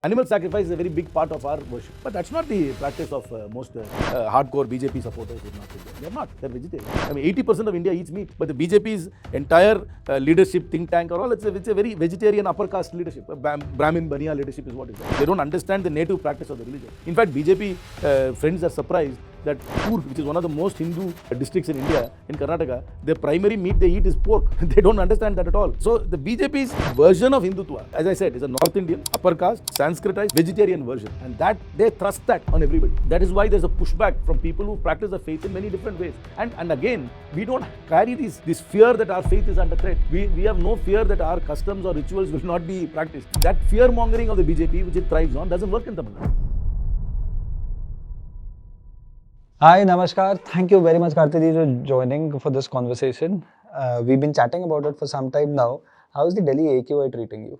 Animal sacrifice is a very big part of our worship. But that's not the practice of most hardcore BJP supporters in North India. They're not. They're vegetarian. I mean, 80% of India eats meat. But the BJP's entire leadership, think tank, or all, it's a very vegetarian upper caste leadership. Brahmin, Baniya leadership is what is there. They don't understand the native practice of the religion. In fact, BJP friends are surprised that Kurg, which is one of the most Hindu districts in India, in Karnataka, the primary meat they eat is pork. They don't understand that at all. So the BJP's version of Hindutva, as I said, is a North Indian, upper caste, Sanskritized, vegetarian version. And that they thrust that on everybody. That is why there's a pushback from people who practice the faith in many different ways. And again, we don't carry this fear that our faith is under threat. We have no fear that our customs or rituals will not be practiced. That fear mongering of the BJP, which it thrives on, doesn't work in Tamil Nadu. Hi, Namaskar. Thank you very much, Karti ji, for joining for this conversation. We've been chatting about it for some time now. How is the Delhi AQI treating you?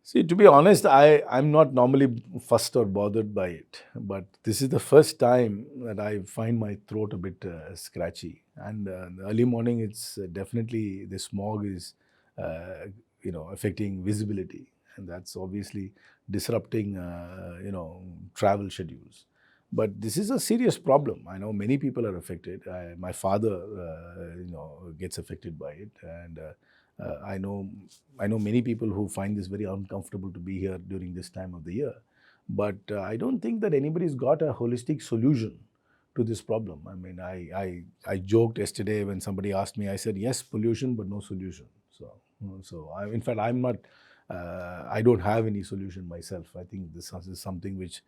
See, to be honest, I'm not normally fussed or bothered by it. But this is the first time that I find my throat a bit scratchy. And in the early morning, it's definitely the smog is, affecting visibility. And that's obviously disrupting, travel schedules. But this is a serious problem. I know many people are affected. My father, gets affected by it, and I know many people who find this very uncomfortable to be here during this time of the year. But I don't think that anybody's got a holistic solution to this problem. I mean, I joked yesterday when somebody asked me. I said yes, pollution, but no solution. In fact, I'm not. I don't have any solution myself. I think this is something which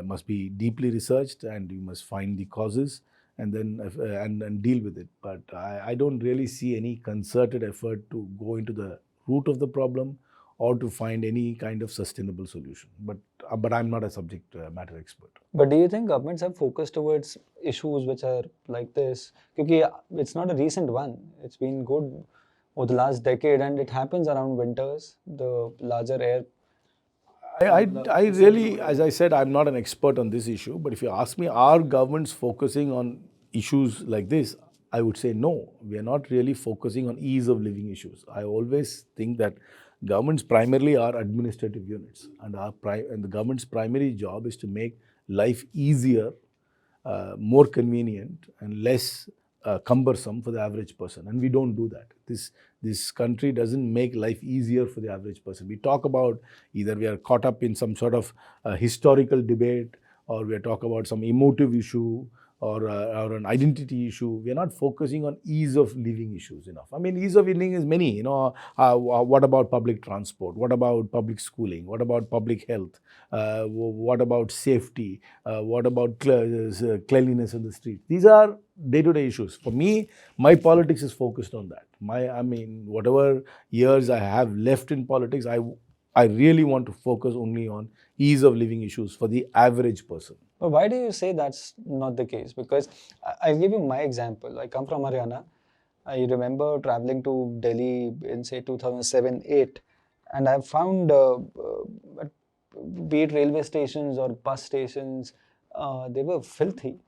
must be deeply researched, and you must find the causes and then and deal with it. But I don't really see any concerted effort to go into the root of the problem or to find any kind of sustainable solution. But I'm not a subject matter expert. But do you think governments have focused towards issues which are like this? Because it's not a recent one. It's been good over the last decade, and it happens around winters, the larger air. I really, as I said, I'm not an expert on this issue, but if you ask me, are governments focusing on issues like this? I would say no. We are not really focusing on ease of living issues. I always think that governments primarily are administrative units, and the government's primary job is to make life easier, more convenient, and less cumbersome for the average person, and we don't do that. This country doesn't make life easier for the average person. We talk about either we are caught up in some sort of historical debate, or we are talking about some emotive issue, or an identity issue. We are not focusing on ease of living issues enough. I mean, ease of living is many. What about public transport? What about public schooling? What about public health? What about safety? What about cleanliness in the street? These are day-to-day issues. For me, my politics is focused on that. Whatever years I have left in politics, I really want to focus only on ease of living issues for the average person. But why do you say that's not the case? Because I'll give you my example. I come from Haryana. I remember traveling to Delhi in, say, 2007-8, and I've found, be it railway stations or bus stations, they were filthy.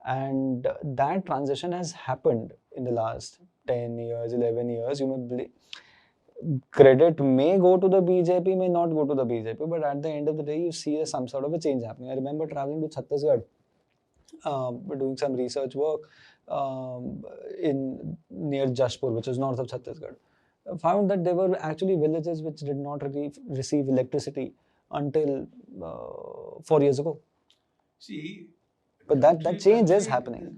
And that transition has happened in the last 10 years, 11 years. You may believe. Credit may go to the BJP, may not go to the BJP, but at the end of the day, you see some sort of a change happening. I remember traveling to Chhattisgarh, doing some research work near Jashpur, which is north of Chhattisgarh. I found that there were actually villages which did not receive electricity until 4 years ago. See, but that change is happening.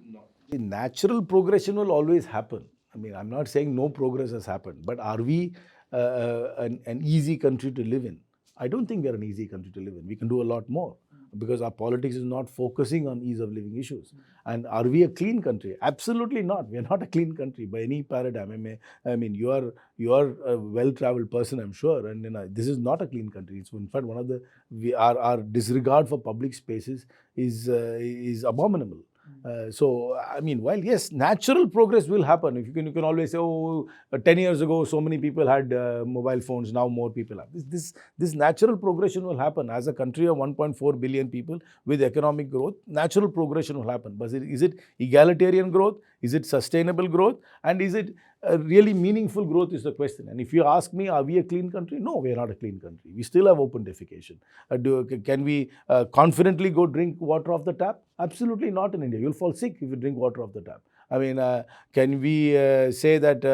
The natural progression will always happen. I mean, I'm not saying no progress has happened, but are we an easy country to live in? I don't think we're an easy country to live in. We can do a lot more because our politics is not focusing on ease of living issues. And are we a clean country? Absolutely not. We are not a clean country by any paradigm. I mean, you are a well-traveled person, I'm sure, and this is not a clean country. It's in fact one of our disregard for public spaces is abominable. While yes, natural progress will happen. If you can always say, 10 years ago, so many people had mobile phones, now more people have. This natural progression will happen. As a country of 1.4 billion people with economic growth, natural progression will happen. But is it egalitarian growth? Is it sustainable growth? And is it really meaningful growth is the question. And if you ask me, are we a clean country? No, we are not a clean country. We still have open defecation. Can we confidently go drink water off the tap? Absolutely not in India. You'll fall sick if you drink water off the tap. I mean, can we say that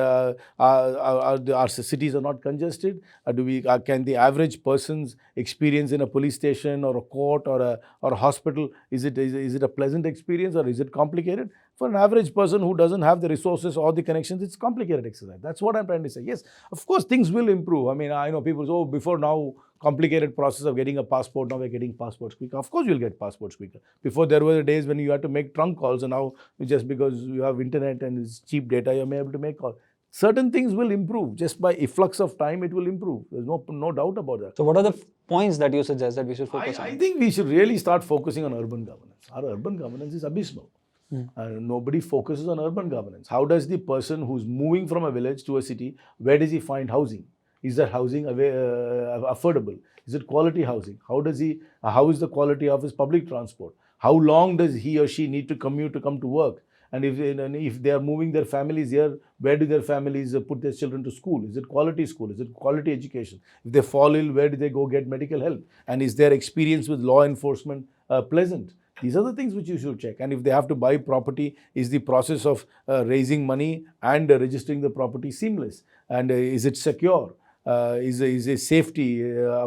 our cities are not congested? Can the average person's experience in a police station or a court or a hospital, is it a pleasant experience or is it complicated? For an average person who doesn't have the resources or the connections, it's complicated exercise. That's what I'm trying to say. Yes, of course, things will improve. I mean, I know people say, oh, before now, complicated process of getting a passport, now we're getting passports quicker. Of course, you'll get passports quicker. Before, there were days when you had to make trunk calls, and now, just because you have internet and it's cheap data, you're able to make calls. Certain things will improve. Just by efflux of time, it will improve. There's no doubt about that. So what are the points that you suggest that we should focus on? I think we should really start focusing on urban governance. Our urban governance is abysmal. Nobody focuses on urban governance. How does the person who's moving from a village to a city, where does he find housing? Is that housing affordable? Is it quality housing? How is the quality of his public transport? How long does he or she need to commute to come to work? And if they are moving their families here, where do their families put their children to school? Is it quality school? Is it quality education? If they fall ill, where do they go get medical help? And is their experience with law enforcement pleasant? These are the things which you should check. And if they have to buy property, is the process of raising money and registering the property seamless? And is it secure? Is a safety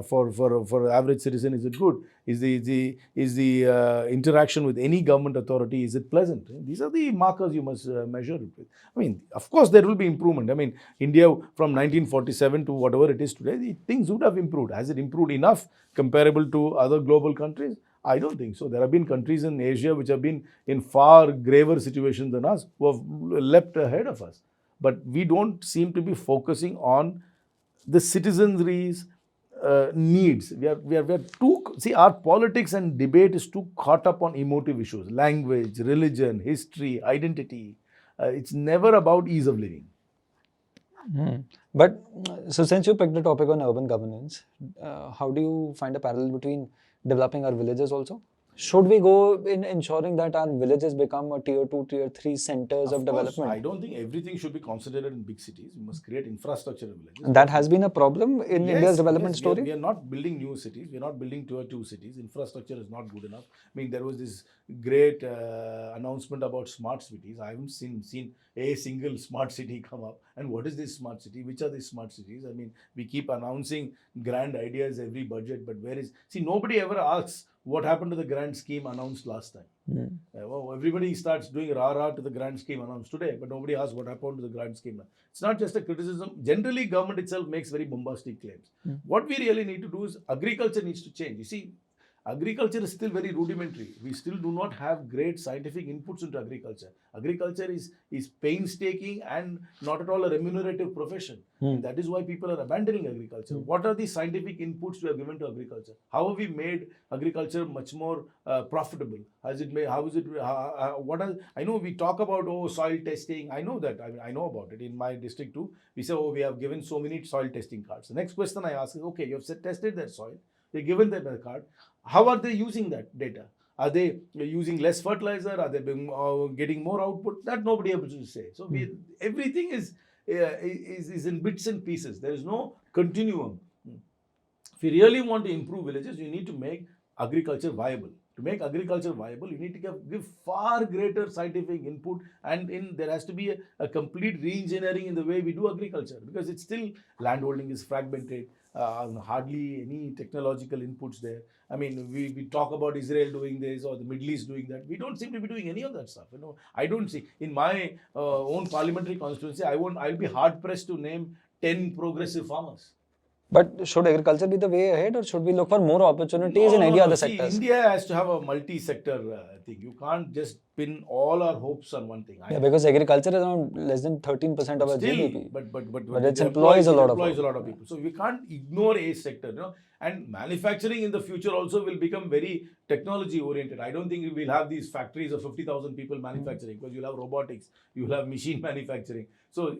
for average citizen, is it good? Is the interaction with any government authority, is it pleasant? These are the markers you must measure it with. I mean, of course, there will be improvement. I mean, India from 1947 to whatever it is today, things would have improved. Has it improved enough comparable to other global countries? I don't think so. There have been countries in Asia which have been in far graver situations than us, who have leapt ahead of us. But we don't seem to be focusing on the citizenry's needs. We are too, see, our politics and debate is too caught up on emotive issues, language, religion, history, identity. It's never about ease of living. But so since you picked the topic on urban governance, how do you find a parallel between developing our villages also? Should we go in ensuring that our villages become a tier 2, tier 3 centers of development? I don't think everything should be concentrated in big cities. We must create infrastructure in villages. And that has been a problem in India's development story? We are not building new cities. We are not building tier 2 cities. Infrastructure is not good enough. I mean, there was this great announcement about smart cities. I haven't seen a single smart city come up. And what is this smart city? Which are these smart cities? I mean, we keep announcing grand ideas every budget, but where is... See, nobody ever asks what happened to the grand scheme announced last time. Well, everybody starts doing rah-rah to the grand scheme announced today, but nobody asks what happened to the grand scheme. It's not just a criticism. Generally, government itself makes very bombastic claims. What we really need to do is agriculture needs to change. You see, agriculture is still very rudimentary. We still do not have great scientific inputs into agriculture. Agriculture is painstaking and not at all a remunerative profession. And that is why people are abandoning agriculture. What are the scientific inputs we have given to agriculture? How have we made agriculture much more profitable? Has it made? How is it? What are? I know we talk about soil testing. I know that. I know about it in my district too. We say we have given so many soil testing cards. The next question I ask is, okay, you have tested their soil. They're given them a card. How are they using that data? Are they using less fertilizer? Are they getting more output? That nobody able to say. So everything is in bits and pieces. There is no continuum. If you really want to improve villages, you need to make agriculture viable. To make agriculture viable, you need to give far greater scientific input, and there has to be a complete re-engineering in the way we do agriculture, because it's still, landholding is fragmented, hardly any technological inputs there. I mean, we talk about Israel doing this or the Middle East doing that. We don't seem to be doing any of that stuff. I don't see, in my own parliamentary constituency, I'll be hard pressed to name 10 progressive farmers. But should agriculture be the way ahead, or should we look for more opportunities in any other sectors? India has to have a multi-sector thing. You can't just pin all our hopes on one thing. Because agriculture is around less than 13% of our GDP. But it employs a lot of people. So we can't ignore a sector. And manufacturing in the future also will become very technology oriented. I don't think we'll have these factories of 50,000 people manufacturing, because you'll have robotics, you'll have machine manufacturing. So,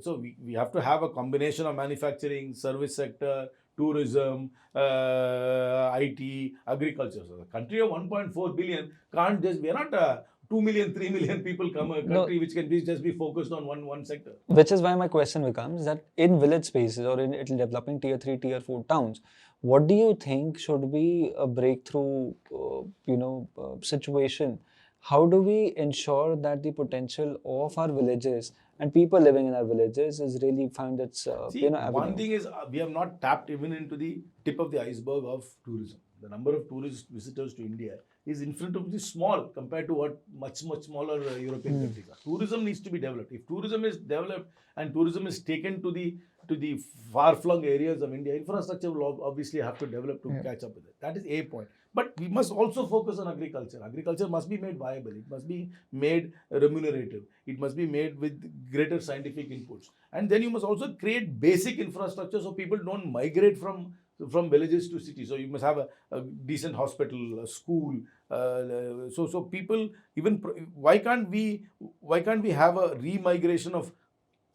so we have to have a combination of manufacturing, service sector, tourism, IT, agriculture. So the country of 1.4 billion can't just, we are not 2 million, 3 million people come a country which can just be focused on one sector. Which is why my question becomes that in village spaces or in developing tier 3, tier 4 towns, what do you think should be a breakthrough, situation? How do we ensure that the potential of our villages and people living in our villages is really found its, See, avenue? one thing is we have not tapped even into the tip of the iceberg of tourism. The number of tourist visitors to India is infinitesimally small compared to what much smaller European countries are. Tourism needs to be developed. If tourism is developed and tourism is taken to the far-flung areas of India, infrastructure will obviously have to develop to catch up with it. That is a point. But we must also focus on agriculture. Agriculture must be made viable. It must be made remunerative. It must be made with greater scientific inputs. And then you must also create basic infrastructure so people don't migrate from villages to cities. So you must have a decent hospital, a school. So people, even why can't we have a remigration of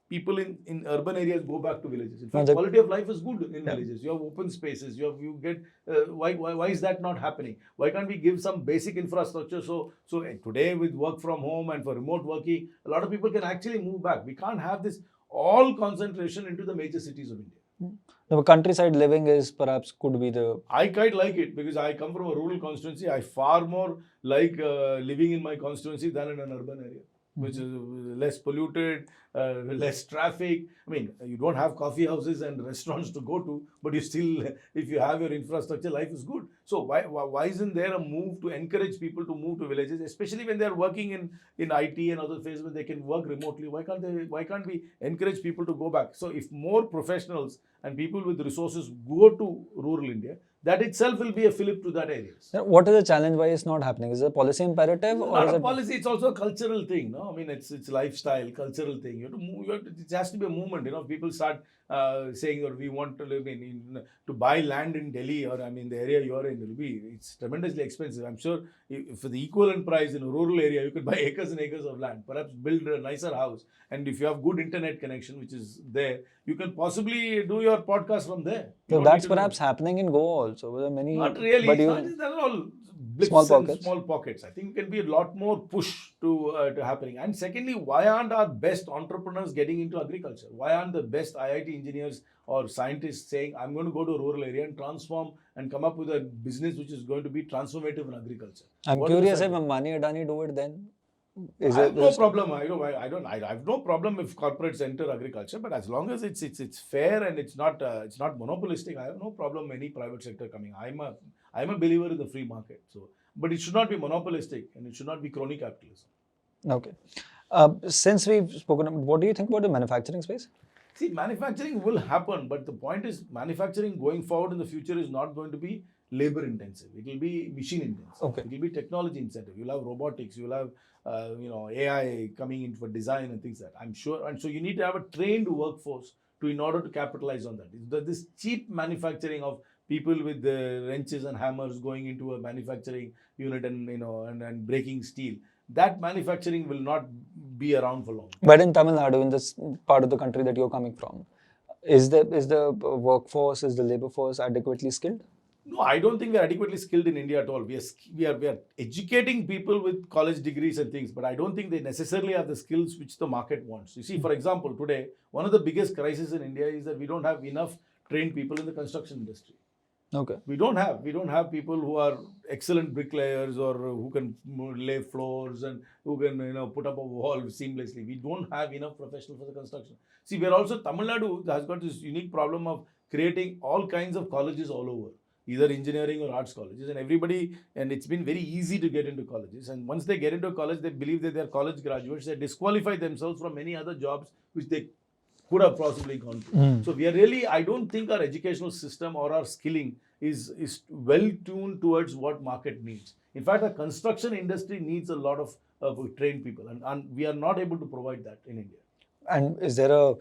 people in urban areas go back to villages? In fact, quality of life is good in villages. You have open spaces. You get why is that not happening? Why can't we give some basic infrastructure? So today with work from home and for remote working, a lot of people can actually move back. We can't have this all concentration into the major cities of India. The countryside living is perhaps could be the. I quite like it because I come from a rural constituency. I far more like living in my constituency than in an urban area, which is less polluted, less traffic. I mean, you don't have coffee houses and restaurants to go to, but you still, if you have your infrastructure, life is good. So why isn't there a move to encourage people to move to villages, especially when they're working in IT and other phases when they can work remotely? Why can't we encourage people to go back? So if more professionals and people with resources go to rural India, that itself will be a fillip to that area. What is the challenge? Why it's not happening? Is it a policy imperative? It's not a policy, it's also a cultural thing. No, I mean it's lifestyle, cultural thing. You have to move. It has to be a movement. People start saying, or we want to live to buy land in Delhi, or the area you are in, it's tremendously expensive. I'm sure for the equivalent price in a rural area, you could buy acres and acres of land, perhaps build a nicer house, and if you have good internet connection, which is there, you can possibly do your podcast from there. So that's perhaps happening in Goa also. There are many. Not really. But they're all blips small pockets. I think it can be a lot more push to happening. And secondly, why aren't our best entrepreneurs getting into agriculture? Why aren't the best IIT engineers or scientists saying, I'm going to go to a rural area and transform and come up with a business which is going to be transformative in agriculture? I'm curious if Ambani Adani do it then. I have no problem. I have no problem if corporates enter agriculture, but as long as it's fair and it's not monopolistic, I have no problem any private sector coming. I'm a believer in the free market. So, but it should not be monopolistic and it should not be crony capitalism. Okay. Since we've spoken, what do you think about the manufacturing space? See, manufacturing will happen, but the point is, manufacturing going forward in the future is not going to be labor intensive. It will be machine intensive. Okay. It will be technology intensive. You'll have robotics. You'll have AI coming in for design and things like that. I'm sure, and so you need to have a trained workforce in order to capitalize on that. This cheap manufacturing of people with the wrenches and hammers going into a manufacturing unit and breaking steel. That manufacturing will not be around for long. But in Tamil Nadu, in this part of the country that you're coming from, is the workforce, is the labor force adequately skilled? No, I don't think we're adequately skilled in India at all. We are educating people with college degrees and things, but I don't think they necessarily have the skills which the market wants. You see, for example, today, one of the biggest crises in India is that we don't have enough trained people in the construction industry. Okay. We don't have people who are excellent bricklayers or who can lay floors and who can put up a wall seamlessly. We don't have enough professionals for the construction. See, we're also, Tamil Nadu has got this unique problem of creating all kinds of colleges all over, either engineering or arts colleges, and it's been very easy to get into colleges. And once they get into college, they believe that they're college graduates. They disqualify themselves from many other jobs which they could have possibly gone to. So we are really, I don't think our educational system or our skilling is well tuned towards what market needs. In fact, the construction industry needs a lot of trained people, and we are not able to provide that in India. And is there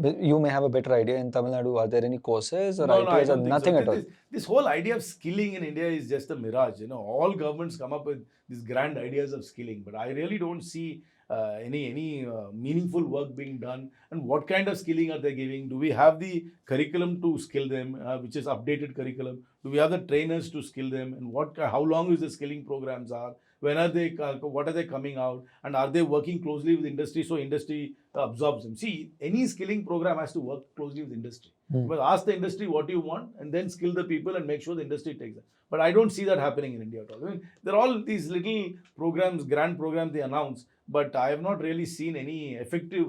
you may have a better idea in Tamil Nadu, are there any courses or ITs or nothing at all? This whole idea of skilling in India is just a mirage. All governments come up with these grand ideas of skilling, but I really don't see any meaningful work being done, and what kind of skilling are they giving? Do we have the curriculum to skill them, which is updated curriculum? Do we have the trainers to skill them? And how long is the skilling programs are? When are they? What are they coming out? And are they working closely with industry so industry absorbs them? See, any skilling program has to work closely with industry. You must ask the industry what you want, and then skill the people and make sure the industry takes it. But I don't see that happening in India at all. I mean, there are all these little programs, grand programs they announce, but I have not really seen any effective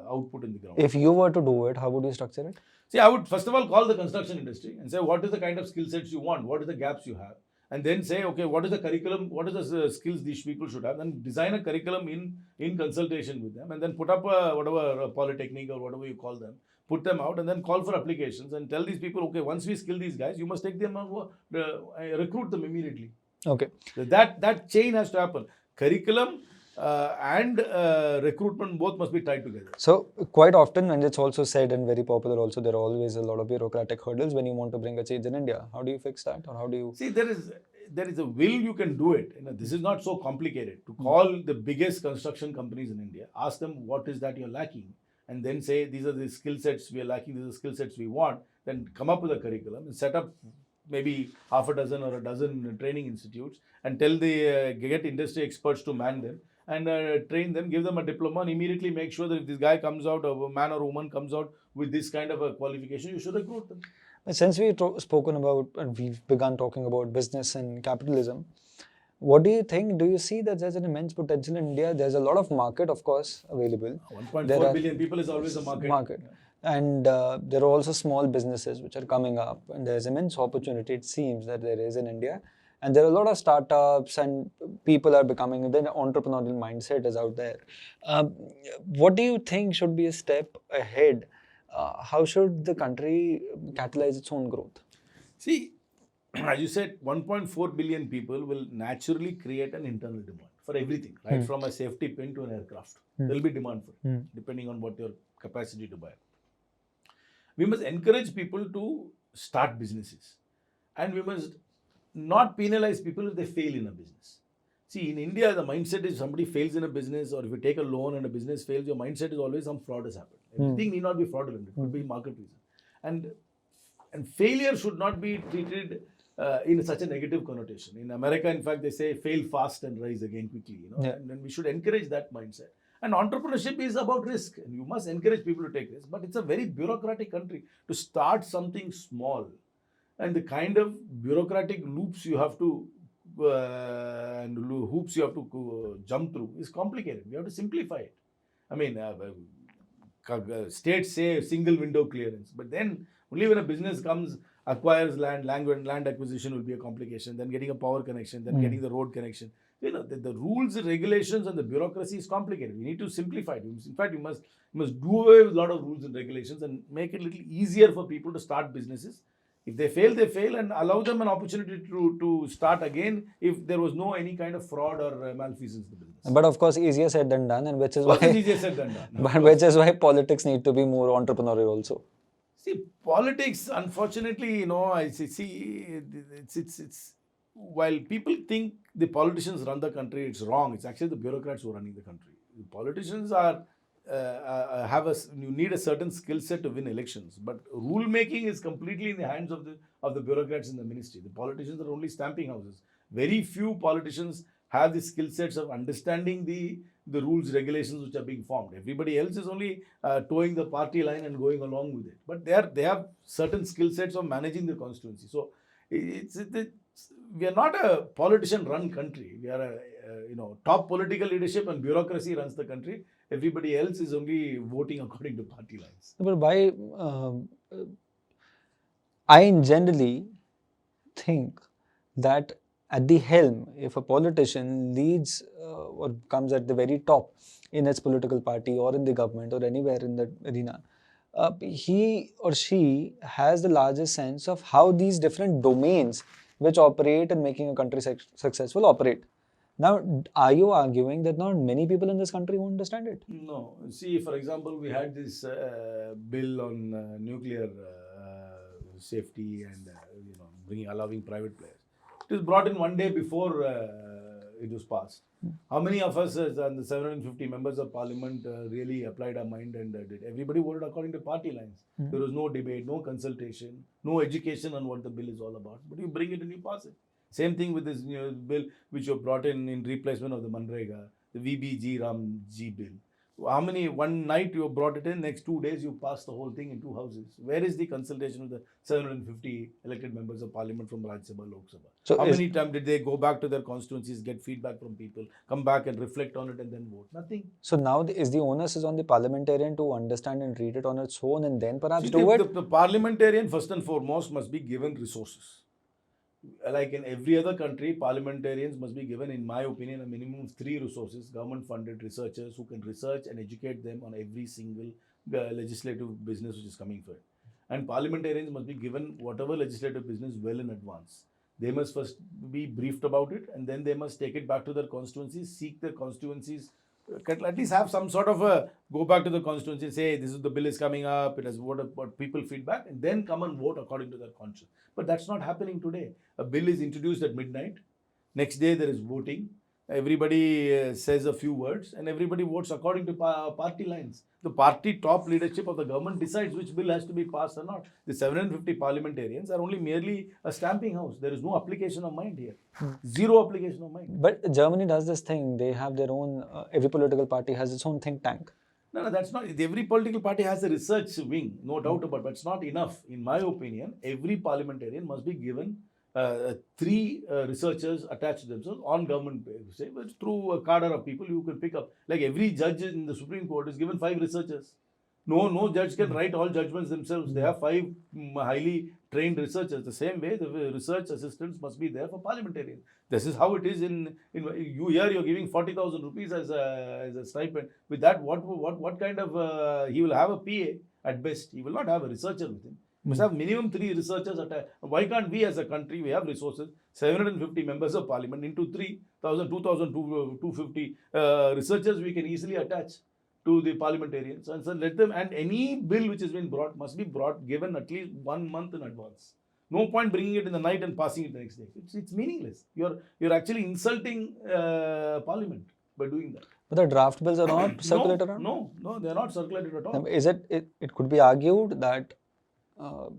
output in the ground. If you were to do it, how would you structure it? See, I would first of all call the construction industry and say, what is the kind of skill sets you want? What are the gaps you have? And then say, okay, what is the curriculum? What are the skills these people should have? Then design a curriculum in consultation with them, and then put up a polytechnic or whatever you call them. Put them out and then call for applications and tell these people, okay, once we skill these guys, you must take them out, recruit them immediately. Okay. That chain has to happen. Curriculum and recruitment both must be tied together. So quite often, and it's also said and very popular also, there are always a lot of bureaucratic hurdles when you want to bring a change in India. How do you fix that, or how do you? See, there is a will, you can do it. This is not so complicated. To call the biggest construction companies in India, ask them what is that you're lacking, and then say these are the skill sets we are lacking, these are the skill sets we want. Then come up with a curriculum and set up maybe half a dozen or a dozen training institutes and tell the get industry experts to man them and train them, give them a diploma, and immediately make sure that if this guy comes out, or a man or woman comes out with this kind of a qualification, you should recruit them. Since we've spoken about and we've begun talking about business and capitalism, what do you think? Do you see that there's an immense potential in India? There's a lot of market, of course, available. 1.4 billion people is always a market. And there are also small businesses which are coming up, and there's immense opportunity, it seems, that there is in India. And there are a lot of startups, and people are becoming, the entrepreneurial mindset is out there. What do you think should be a step ahead? How should the country catalyze its own growth? See, as you said, 1.4 billion people will naturally create an internal demand for everything, right? From a safety pin to an aircraft. There will be demand for it, depending on what your capacity to buy. We must encourage people to start businesses, and we must not penalize people if they fail in a business. See, in India, the mindset is somebody fails in a business, or if you take a loan and a business fails, your mindset is always some fraud has happened. Everything need not be fraudulent. It could be market reason. And failure should not be treated in such a negative connotation. In America, in fact, they say fail fast and rise again quickly. And we should encourage that mindset. And entrepreneurship is about risk, and you must encourage people to take risks. But it's a very bureaucratic country. To start something small, and the kind of bureaucratic loops you have to and hoops you have to jump through is complicated. We have to simplify it. I mean, states say single window clearance, but then only when a business acquires land acquisition will be a complication. Then getting a power connection, then getting the road connection. The rules, the regulations, and the bureaucracy is complicated. We need to simplify it. In fact, we must do away with a lot of rules and regulations and make it a little easier for people to start businesses. If they fail, they fail, and allow them an opportunity to start again if there was any kind of fraud or malfeasance in the business. But of course, easier said than done, and which is why easier said than done. But which is why politics need to be more entrepreneurial also. See, politics, unfortunately, I see it's while people think the politicians run the country, it's wrong. It's actually the bureaucrats who are running the country. The politicians are you need a certain skill set to win elections, but rule making is completely in the hands of the bureaucrats in the ministry. The politicians are only stamping houses. Very few politicians have the skill sets of understanding the rules, regulations which are being formed. Everybody else is only towing the party line and going along with it. But they have certain skill sets of managing the constituency. So we are not a politician-run country. We are a top political leadership, and bureaucracy runs the country. Everybody else is only voting according to party lines. But why? I generally think that at the helm, if a politician leads or comes at the very top in its political party or in the government or anywhere in the arena, he or she has the largest sense of how these different domains which operate in making a country successful operate. Now, are you arguing that not many people in this country who understand it? No. See, for example, we had this bill on nuclear safety and allowing private players. It was brought in one day before it was passed. How many of us, and the 750 members of parliament, really applied our mind and did? Everybody voted according to party lines. There was no debate, no consultation, no education on what the bill is all about. But you bring it and you pass it. Same thing with this bill which you brought in replacement of the Manrega, the VBG Ramji bill. How many, one night you brought it in, next 2 days you passed the whole thing in 2 houses. Where is the consultation with the 750 elected members of parliament from Rajya Sabha, Lok Sabha? So how many times did they go back to their constituencies, get feedback from people, come back and reflect on it and then vote? Nothing. So now is the onus is on the parliamentarian to understand and read it on its own and then perhaps do it? The parliamentarian first and foremost must be given resources. Like in every other country, parliamentarians must be given, in my opinion, a minimum of 3 resources: government-funded researchers who can research and educate them on every single legislative business which is coming for it. And parliamentarians must be given whatever legislative business well in advance. They must first be briefed about it, and then they must take it back to their constituencies, seek their constituencies, at least have some sort of a go back to the constituency, say this is the bill is coming up, it has what people feedback, and then come and vote according to their conscience. But that's not happening today. A bill is introduced at midnight, next day there is voting, everybody says a few words and everybody votes according to party lines. The party top leadership of the government decides which bill has to be passed or not. The 750 parliamentarians are only merely a stamping house. There is no application of mind here. Zero application of mind. But Germany does this thing. They have their own, every political party has its own think tank. No, that's not. Every political party has a research wing, no doubt about it, but it's not enough. In my opinion, every parliamentarian must be given 3 researchers attached to themselves on government pay, say, but through a cadre of people you can pick up. Like every judge in the Supreme Court is given 5 researchers. No judge can write all judgments themselves. They have 5 highly trained researchers. The same way, the research assistants must be there for parliamentarians. This is how it is in you here. You're giving 40,000 rupees as a stipend. With that, what kind of he will have a PA at best. He will not have a researcher with him. We must have minimum 3 researchers attached. Why can't we as a country, we have resources, 750 members of parliament, into 3,000, 2,250 researchers we can easily attach to the parliamentarians, and so let them, and any bill which has been brought must be given at least 1 month in advance. No point bringing it in the night and passing it the next day. It's meaningless. You're actually insulting parliament by doing that. But the draft bills are not circulated around? No, they're not circulated at all. Is it could be argued that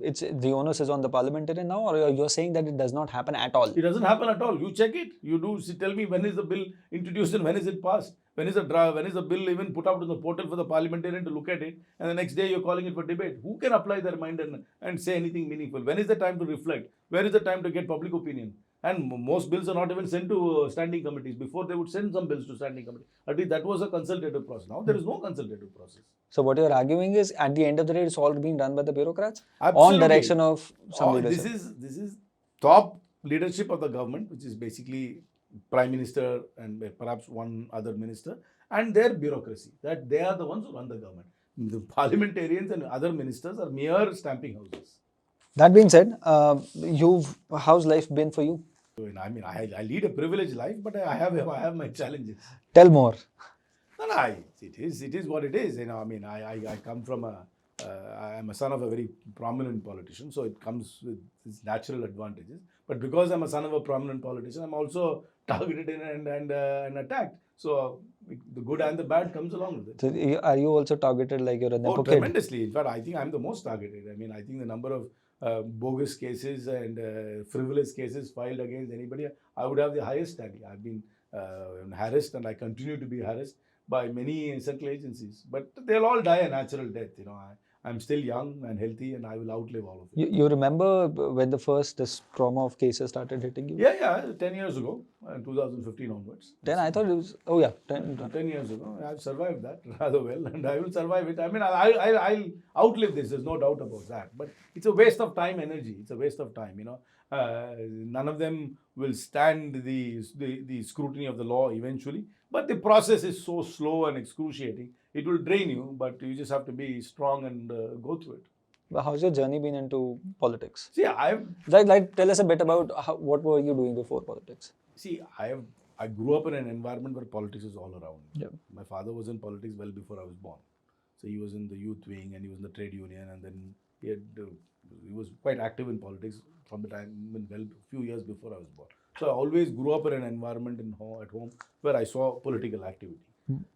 it's the onus is on the parliamentarian now, or you're saying that it does not happen at all? It doesn't happen at all. You check it. You do tell me when is the bill introduced and when is it passed. When is the bill even put out on the portal for the parliamentarian to look at it, and the next day you're calling it for debate? Who can apply their mind and say anything meaningful? When is the time to reflect? Where is the time to get public opinion? And most bills are not even sent to standing committees. Before, they would send some bills to standing committee. At least that was a consultative process. Now there is no consultative process. So what you're arguing is, at the end of the day, it's all being done by the bureaucrats? Absolutely. On direction of some leadership. This is top leadership of the government, which is basically Prime Minister and perhaps one other minister, and their bureaucracy. That they are the ones who run the government. The parliamentarians and other ministers are mere stamping houses. That being said, how's life been for you? I mean, I lead a privileged life, but I have my challenges. Tell more. No, it is what it is. I mean, I come from I'm a son of a very prominent politician, so it comes with its natural advantages. But because I'm a son of a prominent politician, I'm also targeted and attacked. So the good and the bad comes along with it. So are you also targeted like you're a nepo kid? Tremendously. In fact, I think I'm the most targeted. I mean, I think the number of bogus cases and frivolous cases filed against anybody, I would have the highest tally. I've been harassed, and I continue to be harassed by many central agencies. But they'll all die a natural death. I'm still young and healthy, and I will outlive all of it. You remember when this trauma of cases started hitting you? Yeah, 10 years ago, 2015 onwards. 10, I thought it was, 10 years ago. I've survived that rather well, and I will survive it. I mean, I'll outlive this, there's no doubt about that. But it's a waste of time, energy. It's a waste of time, None of them will stand the scrutiny of the law eventually. But the process is so slow and excruciating. It will drain you, but you just have to be strong and go through it. But how's your journey been into politics? See, tell us a bit about what were you doing before politics? See, I grew up in an environment where politics is all around. Yeah. My father was in politics well before I was born. So he was in the youth wing and he was in the trade union, and then he was quite active in politics from the time, a few years before I was born. So I always grew up in an environment at home where I saw political activity.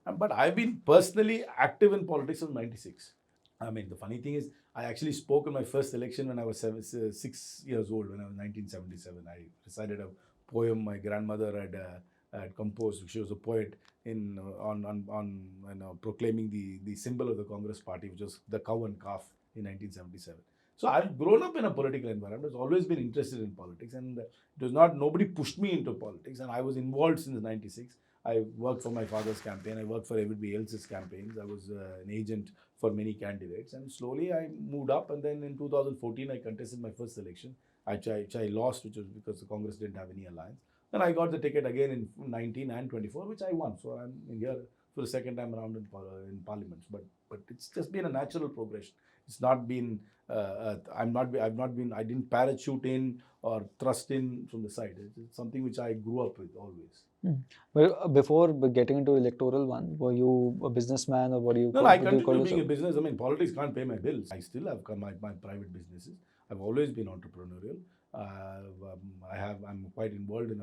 But I've been personally active in politics since '96. I mean, the funny thing is, I actually spoke in my first election when I was 6 years old, when I was 1977. I recited a poem my grandmother had composed. She was a poet on proclaiming the symbol of the Congress party, which was the cow and calf in 1977. So I've grown up in a political environment. I've always been interested in politics, and it was not nobody pushed me into politics, and I was involved since '96. I worked for my father's campaign. I worked for everybody else's campaigns. I was an agent for many candidates, and slowly I moved up. And then in 2014, I contested my first election, which I lost, which was because the Congress didn't have any alliance. Then I got the ticket again in 19 and 24, which I won. So I'm in here for the second time around in parliaments. But it's just been a natural progression. It's not been. I didn't parachute in or thrust in from the side. It's something which I grew up with always. Well, before getting into electoral one, were you a businessman or what do you No, call, I what do you call continue being a yourself? business. I mean, politics can't pay my bills. I still have my private businesses. I've always been entrepreneurial. I'm quite involved in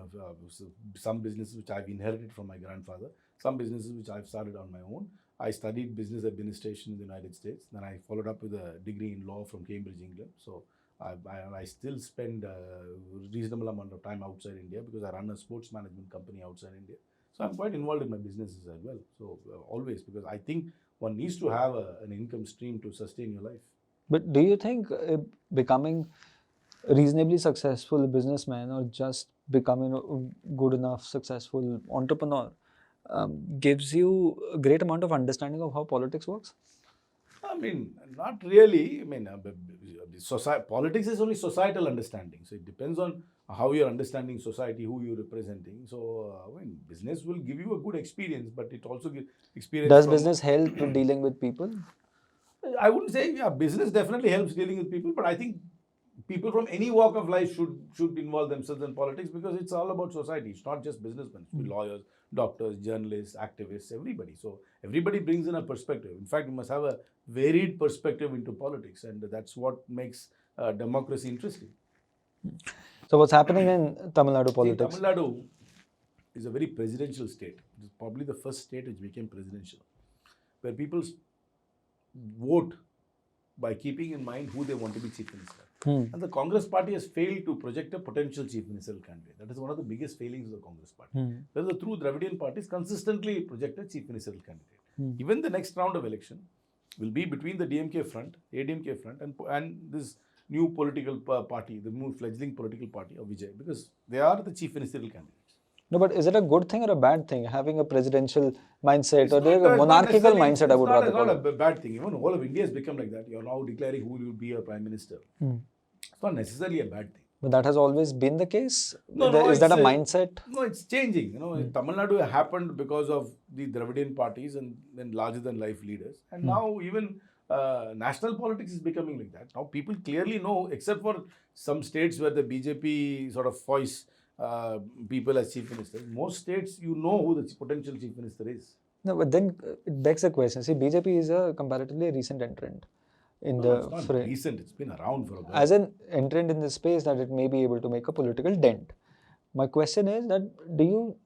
some businesses which I've inherited from my grandfather. Some businesses which I've started on my own. I studied business administration in the United States. Then I followed up with a degree in law from Cambridge, England. So I still spend a reasonable amount of time outside India because I run a sports management company outside India. So I'm quite involved in my businesses as well. So always, because I think one needs to have an income stream to sustain your life. But do you think becoming a reasonably successful businessman or just becoming a good enough successful entrepreneur gives you a great amount of understanding of how politics works? I mean, not really. I mean, politics is only societal understanding. So it depends on how you're understanding society, who you're representing. So, business will give you a good experience, but it also gives experience. Does business help in dealing with people? I wouldn't say, yeah, business definitely helps dealing with people, but I think people from any walk of life should involve themselves in politics because it's all about society. It's not just businessmen, lawyers, doctors, journalists, activists, everybody. So everybody brings in a perspective. In fact, you must have a varied perspective into politics, and that's what makes democracy interesting. So what's happening in Tamil Nadu See, politics? Tamil Nadu is a very presidential state. It's probably the first state which became presidential, where people vote by keeping in mind who they want to be chief minister. And the Congress party has failed to project a potential chief ministerial candidate. That is one of the biggest failings of the Congress party. Whereas the true Dravidian parties consistently project a chief ministerial candidate. Even the next round of election will be between the DMK front, ADMK front, and this new political party, the new fledgling political party of Vijay, because they are the chief ministerial candidates. No, but is it a good thing or a bad thing having a presidential mindset It's or not- a monarchical mindset? I would rather It's call not it. a bad thing. Even all of India has become like that. You're now declaring who will be your prime minister. It's not necessarily a bad thing. But that has always been the case. No, Is that a it's mindset? No, it's changing. Tamil Nadu happened because of the Dravidian parties and then larger than life leaders. And now even national politics is becoming like that. Now people clearly know, except for some states where the BJP sort of foists people as chief ministers, most states you know who the potential chief minister is. No, but then it begs the question. See, BJP is a comparatively recent entrant in It's the not fray. recent. It's been around for a while. As an entrant in the space that it may be able to make a political dent. My question is that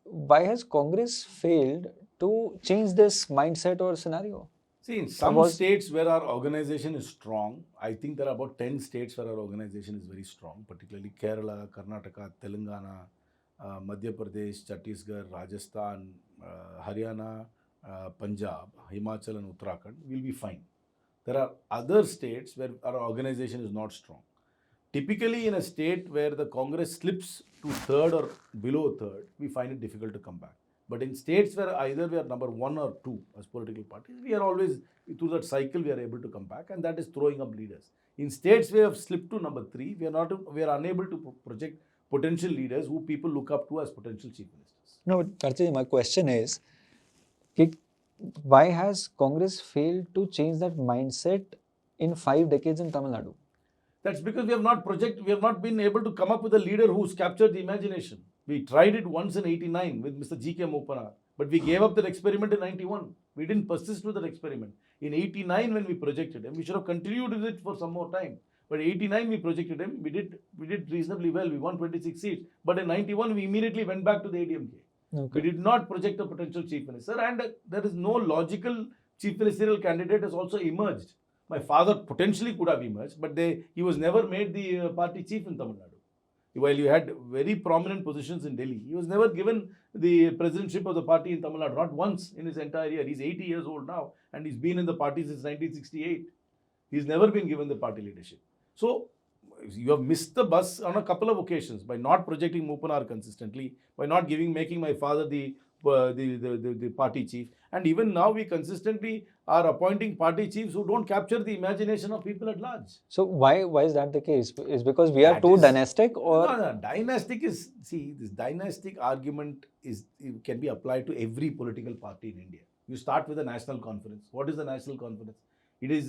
why has Congress failed to change this mindset or scenario? See, in some states where our organization is strong, I think there are about 10 states where our organization is very strong, particularly Kerala, Karnataka, Telangana, Madhya Pradesh, Chhattisgarh, Rajasthan, Haryana, Punjab, Himachal and Uttarakhand will be fine. There are other states where our organization is not strong. Typically in a state where the Congress slips to third or below third, we find it difficult to come back. But in states where either we are number 1 or 2 as political parties, we are always, through that cycle, we are able to come back, and that is throwing up leaders. In states we have slipped to number 3, we are unable to project potential leaders who people look up to as potential chief ministers. No, but Karti, my question is, why has Congress failed to change that mindset in 5 decades in Tamil Nadu? That's because we have not been able to come up with a leader who's captured the imagination. We tried it once in '89 with Mr. G.K. Mopanar, but we gave up that experiment in '91. We didn't persist with that experiment. In '89 when we projected him, we should have continued with it for some more time. But 89 we projected him. We did reasonably well. We won 26 seats. But in 91 we immediately went back to the ADMK. Okay. We did not project a potential chief minister, and there is no logical chief ministerial candidate has also emerged. My father potentially could have emerged, but he was never made the party chief in Tamil Nadu. While you had very prominent positions in Delhi, he was never given the presidentship of the party in Tamil Nadu, not once in his entire year. He's 80 years old now, and he's been in the party since 1968. He's never been given the party leadership. So, you have missed the bus on a couple of occasions by not projecting Mupanar consistently, by not making my father the party chief, and even now we consistently are appointing party chiefs who don't capture the imagination of people at large. So why is that the case? Is because we are too dynastic, or no, dynastic is, see, this dynastic argument can be applied to every political party in India. You start with a national conference. What is the national conference? It is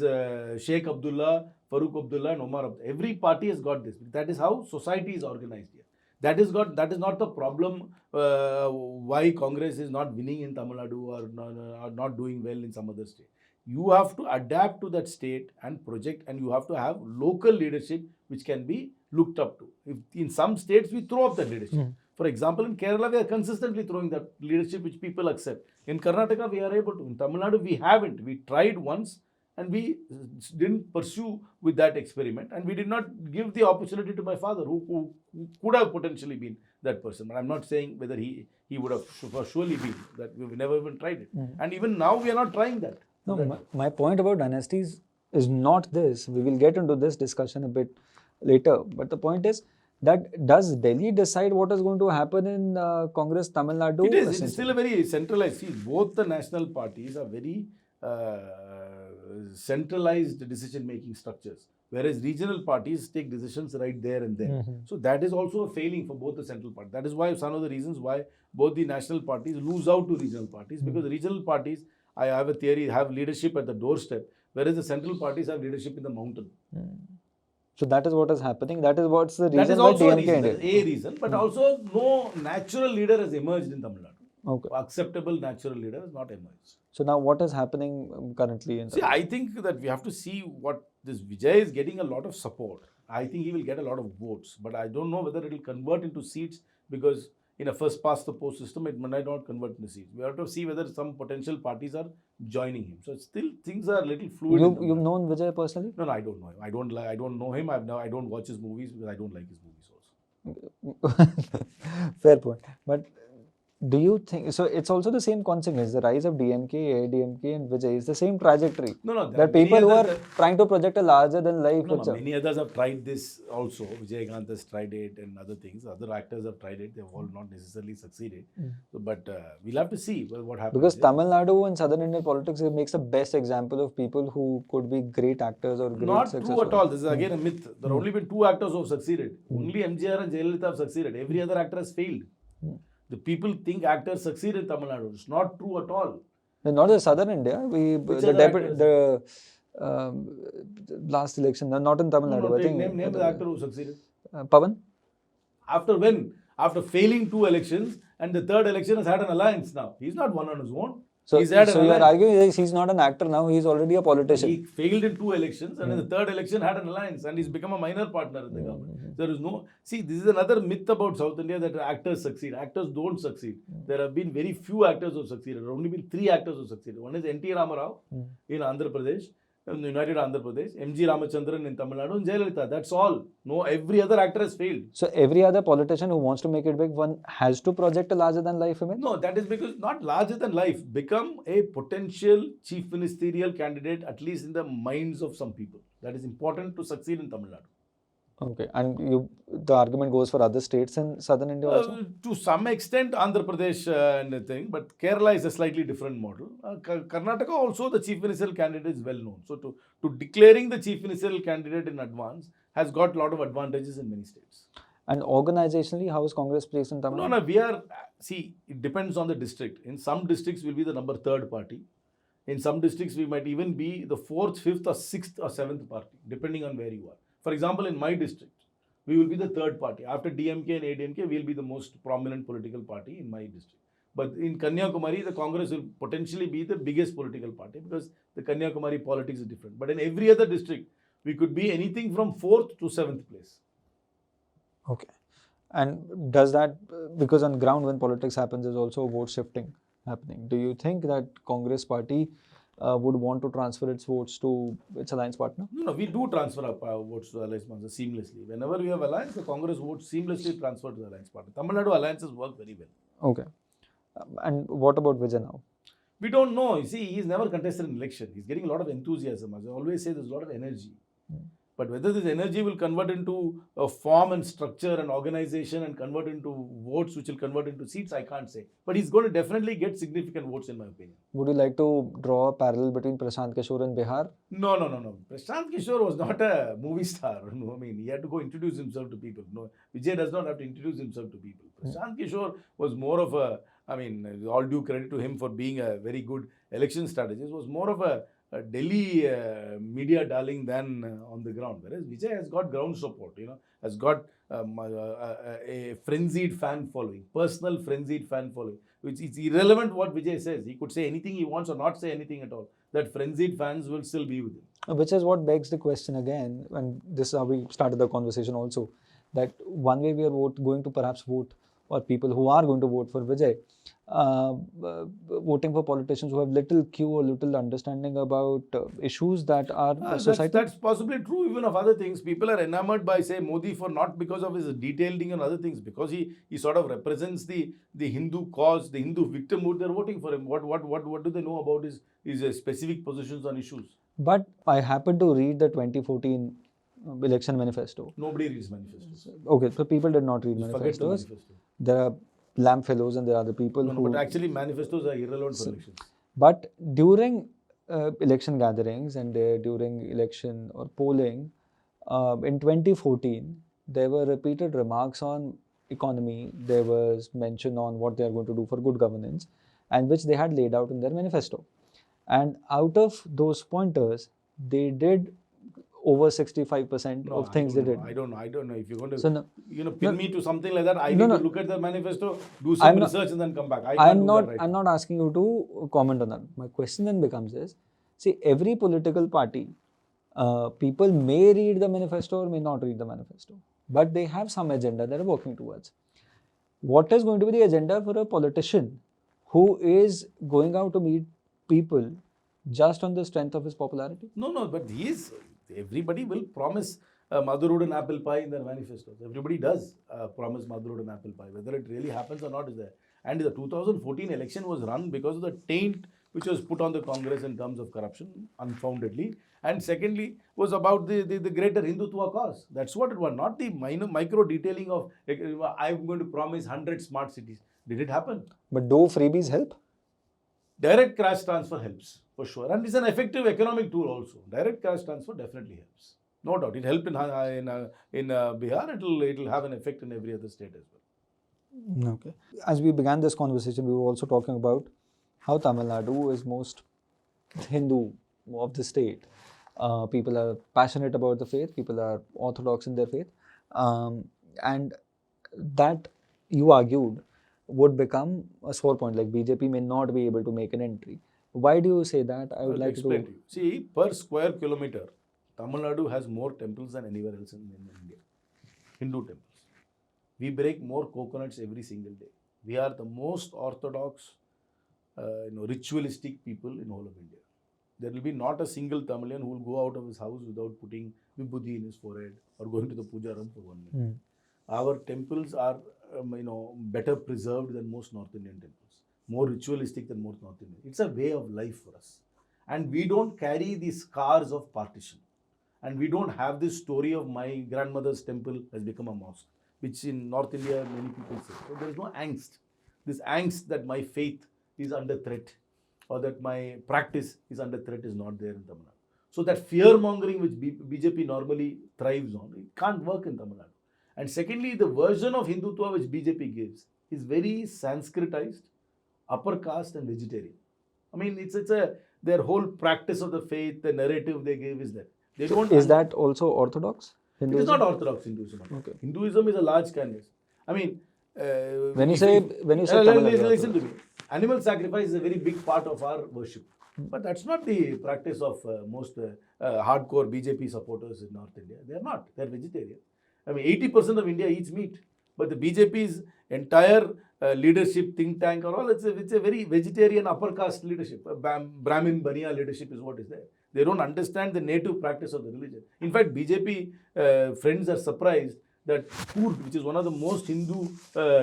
Sheikh Abdullah, Farooq Abdullah, and Omar Abdullah. Every party has got this. That is how society is organized here. That is not the problem why Congress is not winning in Tamil Nadu or not doing well in some other state. You have to adapt to that state and project, and you have to have local leadership which can be looked up to. If in some states we throw up that leadership. For example, in Kerala we are consistently throwing that leadership which people accept. In Karnataka we are able to. In Tamil Nadu we haven't. We tried once, and we didn't pursue with that experiment, and we did not give the opportunity to my father, who could have potentially been that person. But I'm not saying whether he would have surely been that. We've never even tried it, and even now we are not trying that. No, my point about dynasties is not this. We will get into this discussion a bit later. But the point is that does Delhi decide what is going to happen in Congress Tamil Nadu? It is. It's still a very centralized. See, both the national parties are very centralized decision-making structures, whereas regional parties take decisions right there and then. So that is also a failing for both the central parties. That is why some of the reasons why both the national parties lose out to regional parties, because the regional parties, I have a theory, have leadership at the doorstep, whereas the central parties have leadership in the mountain. So that is what is happening. That is what's the reason. That is also a reason, but also no natural leader has emerged in Tamil Nadu. Okay. Acceptable natural leader has not emerged. So now what is happening currently? See, I think that we have to see what this Vijay is getting a lot of support. I think he will get a lot of votes, but I don't know whether it will convert into seats, because in a first past the post system, it might not convert into seats. We have to see whether some potential parties are joining him. So still things are a little fluid. You've known Vijay personally? No, I don't know him. I don't know him. I don't watch his movies because I don't like his movies also. Fair point. But do you think, so it's also the same consequence, the rise of DMK, ADMK and Vijay is the same trajectory. No. There are people who are trying to project a larger than life picture. Many others have tried this also. Vijay Gant has tried it and other things. Other actors have tried it. They have all not necessarily succeeded. So, but we'll have to see what happens. Because Tamil Nadu and Southern Indian politics makes the best example of people who could be great actors or great successful. Not true at all. This is again a myth. There have only been 2 actors who have succeeded. Only MGR and Jayalalitha have succeeded. Every other actor has failed. The people think actors succeed in Tamil Nadu. It's not true at all. Not the Southern India. The last election, not in Tamil Nadu. I think name the actor who succeeded. Pawan. After when? After failing 2 elections, and the 3rd election has had an alliance now. He's not won on his own. So you are arguing he's not an actor now, he's already a politician. He failed in 2 elections, and in the 3rd election had an alliance, and he's become a minor partner in the government. There is no... See, this is another myth about South India, that actors succeed. Actors don't succeed. There have been very few actors who have succeeded. There have only been 3 actors who have succeeded. One is N.T. Ramarao in Andhra Pradesh, in United Andhra Pradesh, M.G. Ramachandran in Tamil Nadu, and Jayalalitha. That's all. No, every other actor has failed. So every other politician who wants to make it big, one has to project a larger than life image? No, that is because not larger than life. Become a potential chief ministerial candidate, at least in the minds of some people. That is important to succeed in Tamil Nadu. Okay, and the argument goes for other states in southern India also? To some extent, Andhra Pradesh and the thing, but Kerala is a slightly different model. Karnataka also, the chief ministerial candidate is well known. So to declaring the chief ministerial candidate in advance has got a lot of advantages in many states. And organizationally, how is Congress placed in Tamil Nadu? No, we are, see, it depends on the district. In some districts, we'll be the number 3rd party. In some districts, we might even be the 4th, 5th or 6th or 7th party, depending on where you are. For example, in my district, we will be the 3rd party. After DMK and ADMK, we will be the most prominent political party in my district. But in Kanyakumari, the Congress will potentially be the biggest political party because the Kanyakumari politics is different. But in every other district, We could be anything from 4th to 7th place. Okay. And does that, because on ground when politics happens, there's also vote shifting happening. Do you think that Congress party would want to transfer its votes to its alliance partner? No, we do transfer our votes to alliance partner seamlessly. Whenever we have alliance, the Congress votes seamlessly transfer to the alliance partner. Tamil Nadu alliances work very well. Okay. And what about Vijay now? We don't know. You see, he's never contested an election. He's getting a lot of enthusiasm. As I always say, there's a lot of energy. But whether this energy will convert into a form and structure and organization and convert into votes which will convert into seats, I can't say. But he's going to definitely get significant votes in my opinion. Would you like to draw a parallel between Prashant Kishore and Bihar? No. Prashant Kishore was not a movie star. No, I mean, he had to go introduce himself to people. No, Vijay does not have to introduce himself to people. Prashant Kishore was more of a, I mean, all due credit to him for being a very good election strategist, was more of a Delhi media darling than on the ground. Whereas Vijay has got ground support, has got a frenzied fan following, personal frenzied fan following, which is irrelevant what Vijay says. He could say anything he wants or not say anything at all. That frenzied fans will still be with him. Which is what begs the question again, and this is how we started the conversation also, that one way we are going to perhaps vote, or people who are going to vote for Vijay, voting for politicians who have little cue or little understanding about issues that are society. That's possibly true even of other things. People are enamored by, say, Modi for not because of his detailing and other things, because he sort of represents the Hindu cause, the Hindu victimhood. They're voting for him. What do they know about his specific positions on issues? But I happened to read the 2014 election manifesto. Nobody reads manifestos. Okay, so people did not read manifestos. There are lamp fellows and there are the people who... But actually manifestos are irrelevant for elections. But during election gatherings and during election or polling, in 2014, there were repeated remarks on economy. There was mention on what they are going to do for good governance, and which they had laid out in their manifesto. And out of those pointers, they did over 65% of things they did. I don't know. If you're going to pin me to something like that, I need to look at the manifesto, do some research and then come back. I'm not asking you to comment on that. My question then becomes this. See, every political party, people may read the manifesto or may not read the manifesto, but they have some agenda they're working towards. What is going to be the agenda for a politician who is going out to meet people just on the strength of his popularity? No, but everybody will promise mother road and apple pie in their manifestos. Everybody does promise mother road and apple pie. Whether it really happens or not is there. And the 2014 election was run because of the taint which was put on the Congress in terms of corruption, unfoundedly. And secondly, was about the greater Hindutva cause. That's what it was, not the micro detailing of, I'm going to promise 100 smart cities. Did it happen? But do freebies help? Direct cash transfer helps, for sure. And it's an effective economic tool also. Direct cash transfer definitely helps. No doubt. It helped in Bihar. It'll have an effect in every other state as well. Okay. As we began this conversation, we were also talking about how Tamil Nadu is most Hindu of the state. People are passionate about the faith. People are orthodox in their faith. And that, you argued, would become a sore point. Like BJP may not be able to make an entry. Why do you say that? I would like to explain to you. See, per square kilometer, Tamil Nadu has more temples than anywhere else in India. Hindu temples. We break more coconuts every single day. We are the most orthodox, ritualistic people in all of India. There will be not a single Tamilian who will go out of his house without putting vibhuti in his forehead or going to the puja room for 1 minute. Our temples are better preserved than most North Indian temples, more ritualistic than most North Indian. It's a way of life for us. And we don't carry the scars of partition. And we don't have this story of my grandmother's temple has become a mosque, which in North India many people say. So there is no angst. This angst that my faith is under threat or that my practice is under threat is not there in Tamil Nadu. So that fear mongering which BJP normally thrives on, it can't work in Tamil Nadu. And secondly, the version of Hindutva which BJP gives is very Sanskritized, upper caste and vegetarian. I mean, it's their whole practice of the faith, the narrative they give is that. They don't. Is that also orthodox Hinduism? It is not orthodox Hinduism. Okay. Hinduism is a large canvas. I mean, when you say listen to me. Animal sacrifice is a very big part of our worship. But that's not the practice of most hardcore BJP supporters in North India. They are not. They are vegetarian. I mean, 80% of India eats meat. But the BJP's entire leadership, think tank, or all, it's a very vegetarian upper caste leadership. Brahmin, Baniya leadership is what is there. They don't understand the native practice of the religion. In fact, BJP friends are surprised that Kurd, which is one of the most Hindu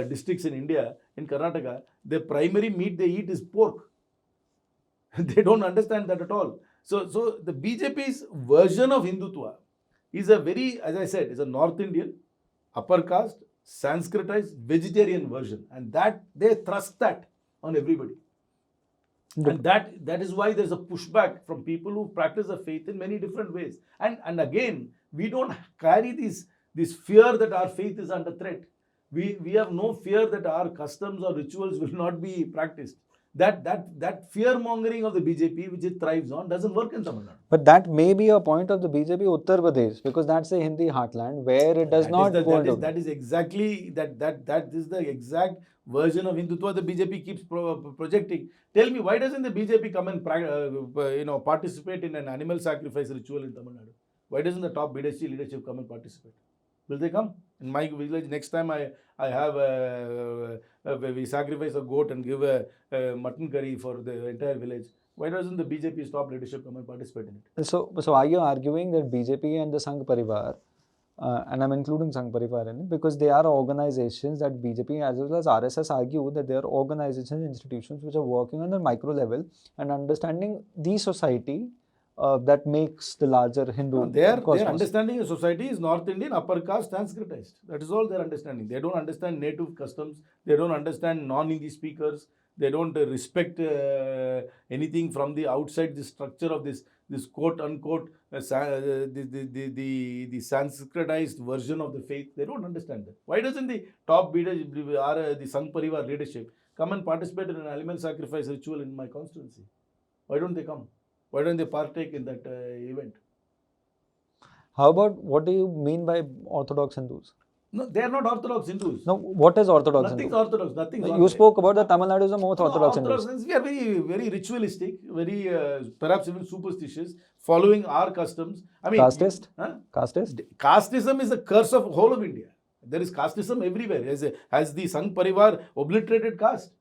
districts in India, in Karnataka, the primary meat they eat is pork. They don't understand that at all. So the BJP's version of Hindutva is a very, as I said, is a North Indian, upper caste, Sanskritized, vegetarian version. And that they thrust that on everybody. And that is why there's a pushback from people who practice the faith in many different ways. And again, we don't carry this fear that our faith is under threat. We have no fear that our customs or rituals will not be practiced. That fear mongering of the BJP, which it thrives on, doesn't work in Tamil Nadu. But that may be a point of the BJP Uttar Pradesh, because that's a Hindi heartland where it does not go into. That is exactly that is the exact version of Hindutva the BJP keeps projecting. Tell me, why doesn't the BJP come and participate in an animal sacrifice ritual in Tamil Nadu? Why doesn't the top BJP leadership come and participate? Will they come? In my village, next time I have we sacrifice a goat and give a mutton curry for the entire village. Why doesn't the BJP's top leadership come and participate in it? So are you arguing that BJP and the Sangh Parivar, and I'm including Sangh Parivar in it, because they are organizations that BJP as well as RSS argue that they are organizations, institutions which are working on a micro level and understanding the society that makes the larger Hindu their understanding of society is North Indian, upper caste, Sanskritized. That is all their understanding. They don't understand native customs. They don't understand non-Hindi speakers. They don't respect anything from the outside the structure of this quote unquote the Sanskritized version of the faith. They don't understand that. Why doesn't the top leader, the Sangh Parivar leadership, come and participate in an animal sacrifice ritual in my constituency? Why don't they come? Why don't they partake in that event? How about, what do you mean by Orthodox Hindus? No, they are not Orthodox Hindus. No, what is Orthodox Nothing's Hindu? Orthodox. Nothing's You spoke about the Tamil Nadu is the most Orthodox Orthodox Hindus. We are very, very ritualistic, very perhaps even superstitious, following our customs. I mean, Casteist? Huh? Casteist? Casteism is a curse of whole of India. There is casteism everywhere. Has the Sangh Parivar obliterated caste?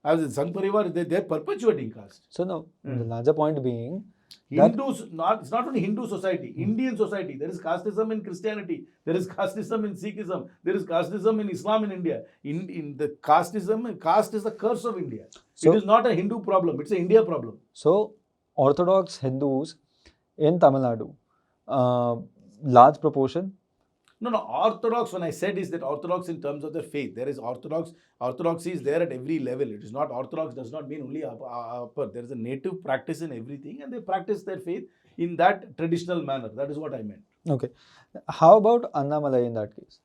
As the Sangh Parivar, they are perpetuating caste. So no, the larger point being, Hindus, it's not only Hindu society, Indian society. There is casteism in Christianity. There is casteism in Sikhism. There is casteism in Islam in India. In the casteism, caste is the curse of India. So, it is not a Hindu problem. It's an India problem. So Orthodox Hindus in Tamil Nadu, large proportion. No, Orthodox, when I said is that Orthodox in terms of their faith. There is Orthodoxy is there at every level. It is not Orthodox does not mean only upper. There is a native practice in everything and they practice their faith in that traditional manner. That is what I meant. Okay. How about Annamalai in that case?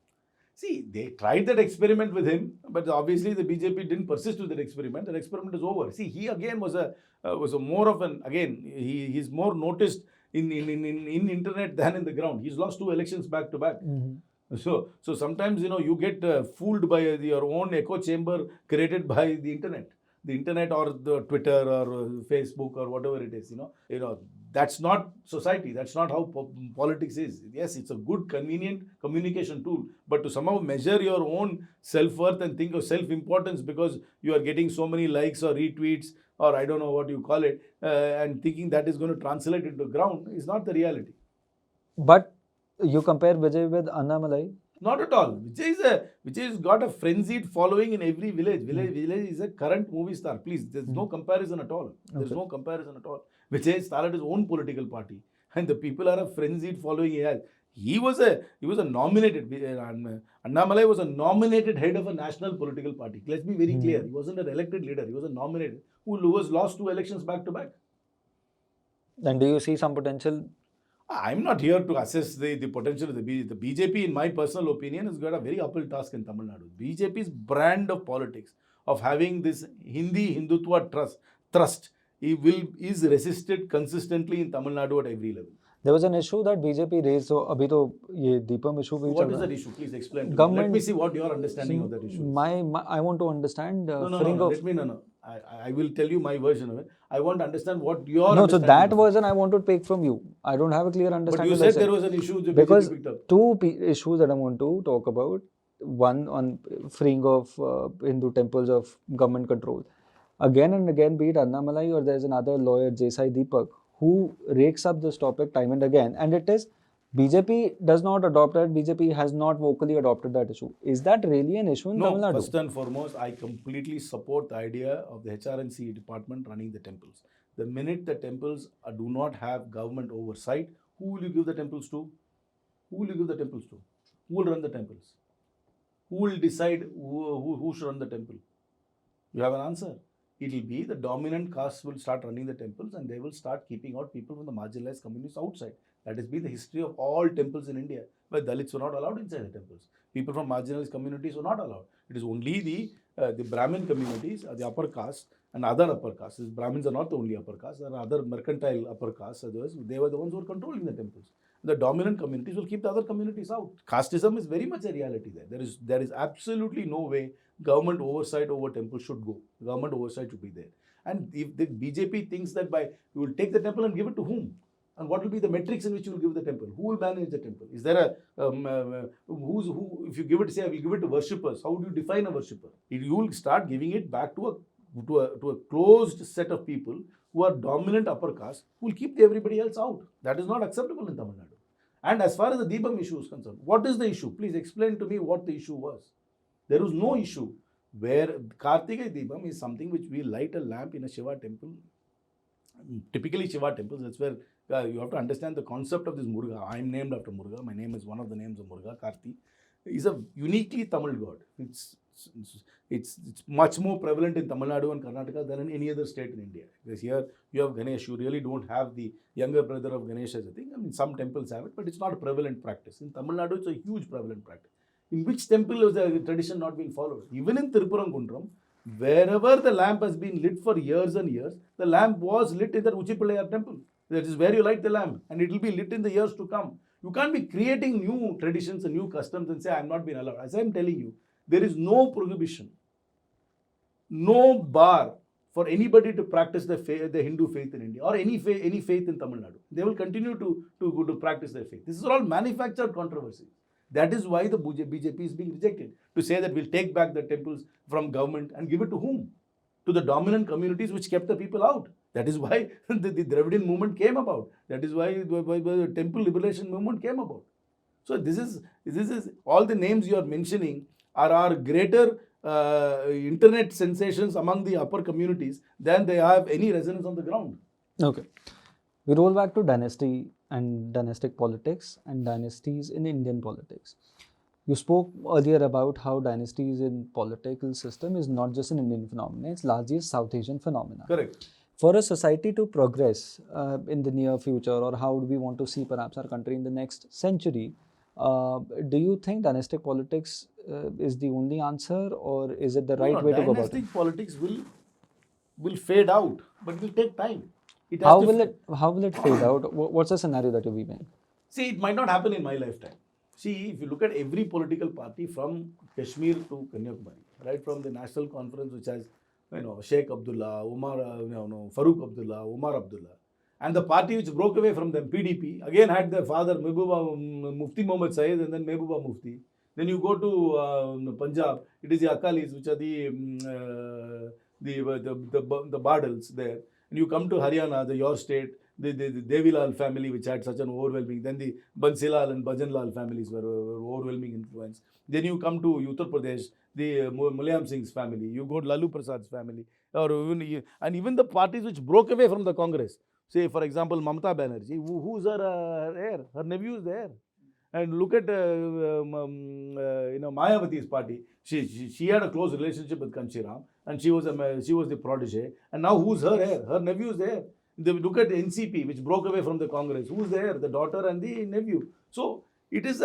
See, they tried that experiment with him, but obviously the BJP didn't persist with that experiment. That experiment is over. See, he again was a more of an, again, he's more noticed in internet than in the ground. He's lost 2 elections back to back. Mm-hmm. So sometimes, you get fooled by your own echo chamber created by the internet or the Twitter or Facebook or whatever it is, that's not society. That's not how politics is. Yes, it's a good, convenient communication tool, but to somehow measure your own self-worth and think of self-importance because you are getting so many likes or retweets or I don't know what you call it, and thinking that is going to translate into ground is not the reality. But you compare Vijay with Annamalai? Not at all. Vijay has got a frenzied following in every village. Village is a current movie star. Please, there's no comparison at all. There's no comparison at all. Vijay started his own political party, and the people are a frenzied following he has. He was a nominated. Annamalai was a nominated head of a national political party. Let's be very clear. He wasn't an elected leader. He was a nominated who was lost 2 elections back to back. And do you see some potential? I'm not here to assess the potential of the BJP. The BJP, in my personal opinion, has got a very uphill task in Tamil Nadu. BJP's brand of politics, of having this Hindutva thrust, is resisted consistently in Tamil Nadu at every level. There was an issue that BJP raised. So, abhi to ye Deepam issue. What is that issue? Please explain to me. Let me see what your understanding of that issue is. I want to understand. No. I will tell you my version of it. I want to understand what your No, so understanding that is. version I want to take from you. I don't have a clear But understanding. you said there was an issue the because BJP picked up. two issues that I want to talk about. One on freeing of Hindu temples of government control. Again and again, be it Annamalai or there's another lawyer, Jesai Deepak, who rakes up this topic time and again. And it is BJP does not adopt it. BJP has not vocally adopted that issue. Is that really an issue in Tamil No, Nadu? first and foremost, I completely support the idea of the HRNC department running the temples. The minute the temples do not have government oversight, who will you give the temples to? Who will you give the temples to? Who will run the temples? Who will decide who should run the temple? You have an answer. It will be the dominant caste will start running the temples and they will start keeping out people from the marginalized communities outside. That has been the history of all temples in India, where Dalits were not allowed inside the temples. People from marginalized communities were not allowed. It is only the Brahmin communities, the upper caste, and other upper castes. Brahmins are not the only upper caste. There are other mercantile upper castes. They were the ones who were controlling the temples. The dominant communities will keep the other communities out. Casteism is very much a reality there. There is absolutely no way government oversight over temples should go. Government oversight should be there. And if the BJP thinks that by you will take the temple and give it to whom? And what will be the metrics in which you will give the temple? Who will manage the temple? Is there a who? If you give it, say, I will give it to worshippers. How would you define a worshipper? You will start giving it back to a closed set of people who are dominant upper caste, who will keep everybody else out. That is not acceptable in Tamil Nadu. And as far as the Deepam issue is concerned, what is the issue? Please explain to me what the issue was. There was no issue where Kartika Deepam is something which we light a lamp in a Shiva temple. Typically Shiva temples, that's where you have to understand the concept of this Muruga. I am named after Muruga. My name is one of the names of Muruga. Karti is a uniquely Tamil god. It's much more prevalent in Tamil Nadu and Karnataka than in any other state in India. Because here you have Ganesh, you really don't have the younger brother of Ganesh as a thing. I mean, some temples have it, but it's not a prevalent practice. In Tamil Nadu, it's a huge prevalent practice. In which temple was the tradition not being followed? Even in Tirupurangundram, wherever the lamp has been lit for years and years, the lamp was lit in the Uchipilayar temple. That is where you light the lamp, and it will be lit in the years to come. You can't be creating new traditions and new customs and say, I'm not being allowed. As I'm telling you, there is no prohibition, no bar for anybody to practice the Hindu faith in India or any faith in Tamil Nadu. They will continue to practice their faith. This is all manufactured controversy. That is why the BJP is being rejected. To say that we'll take back the temples from government and give it to whom? To the dominant communities which kept the people out. That is why the Dravidian movement came about. That is why the temple liberation movement came about. So this is all the names you are mentioning are greater internet sensations among the upper communities than they have any resonance on the ground. Okay. We roll back to dynasty and dynastic politics and dynasties in Indian politics. You spoke earlier about how dynasties in political system is not just an Indian phenomenon, it's largely a South Asian phenomenon. Correct. For a society to progress in the near future, or how do we want to see perhaps our country in the next century, do you think dynastic politics is the only answer, or is it the right way to go about it? Dynastic politics will fade out, but it will take time. How will it fade out? What's the scenario that you're weaving? See, it might not happen in my lifetime. See, if you look at every political party from Kashmir to Kanyakumari, right from the National Conference, which has Sheikh Abdullah, Farooq Abdullah, Umar Abdullah, and the party which broke away from them, PDP, again had their father Mufti Muhammad Saeed and then Mehbooba Mufti. Then you go to Punjab, it is the Akalis, which are the Badals there. And you come to Haryana, your state, the Devilal family, which had such an overwhelming, then the Bansilal and Bhajanlal families were overwhelming influence. Then you come to Uttar Pradesh, the Mulayam Singh's family, you go to Lalu Prasad's family, and even the parties which broke away from the Congress. Say, for example, Mamata Banerjee, who's her heir? Her nephew is there. And look at Mayawati's party. She had a close relationship with Kanchiram, and she was the protege. And now who's her heir? Her nephew is there. Look at the NCP, which broke away from the Congress. Who's there? The daughter and the nephew. So it is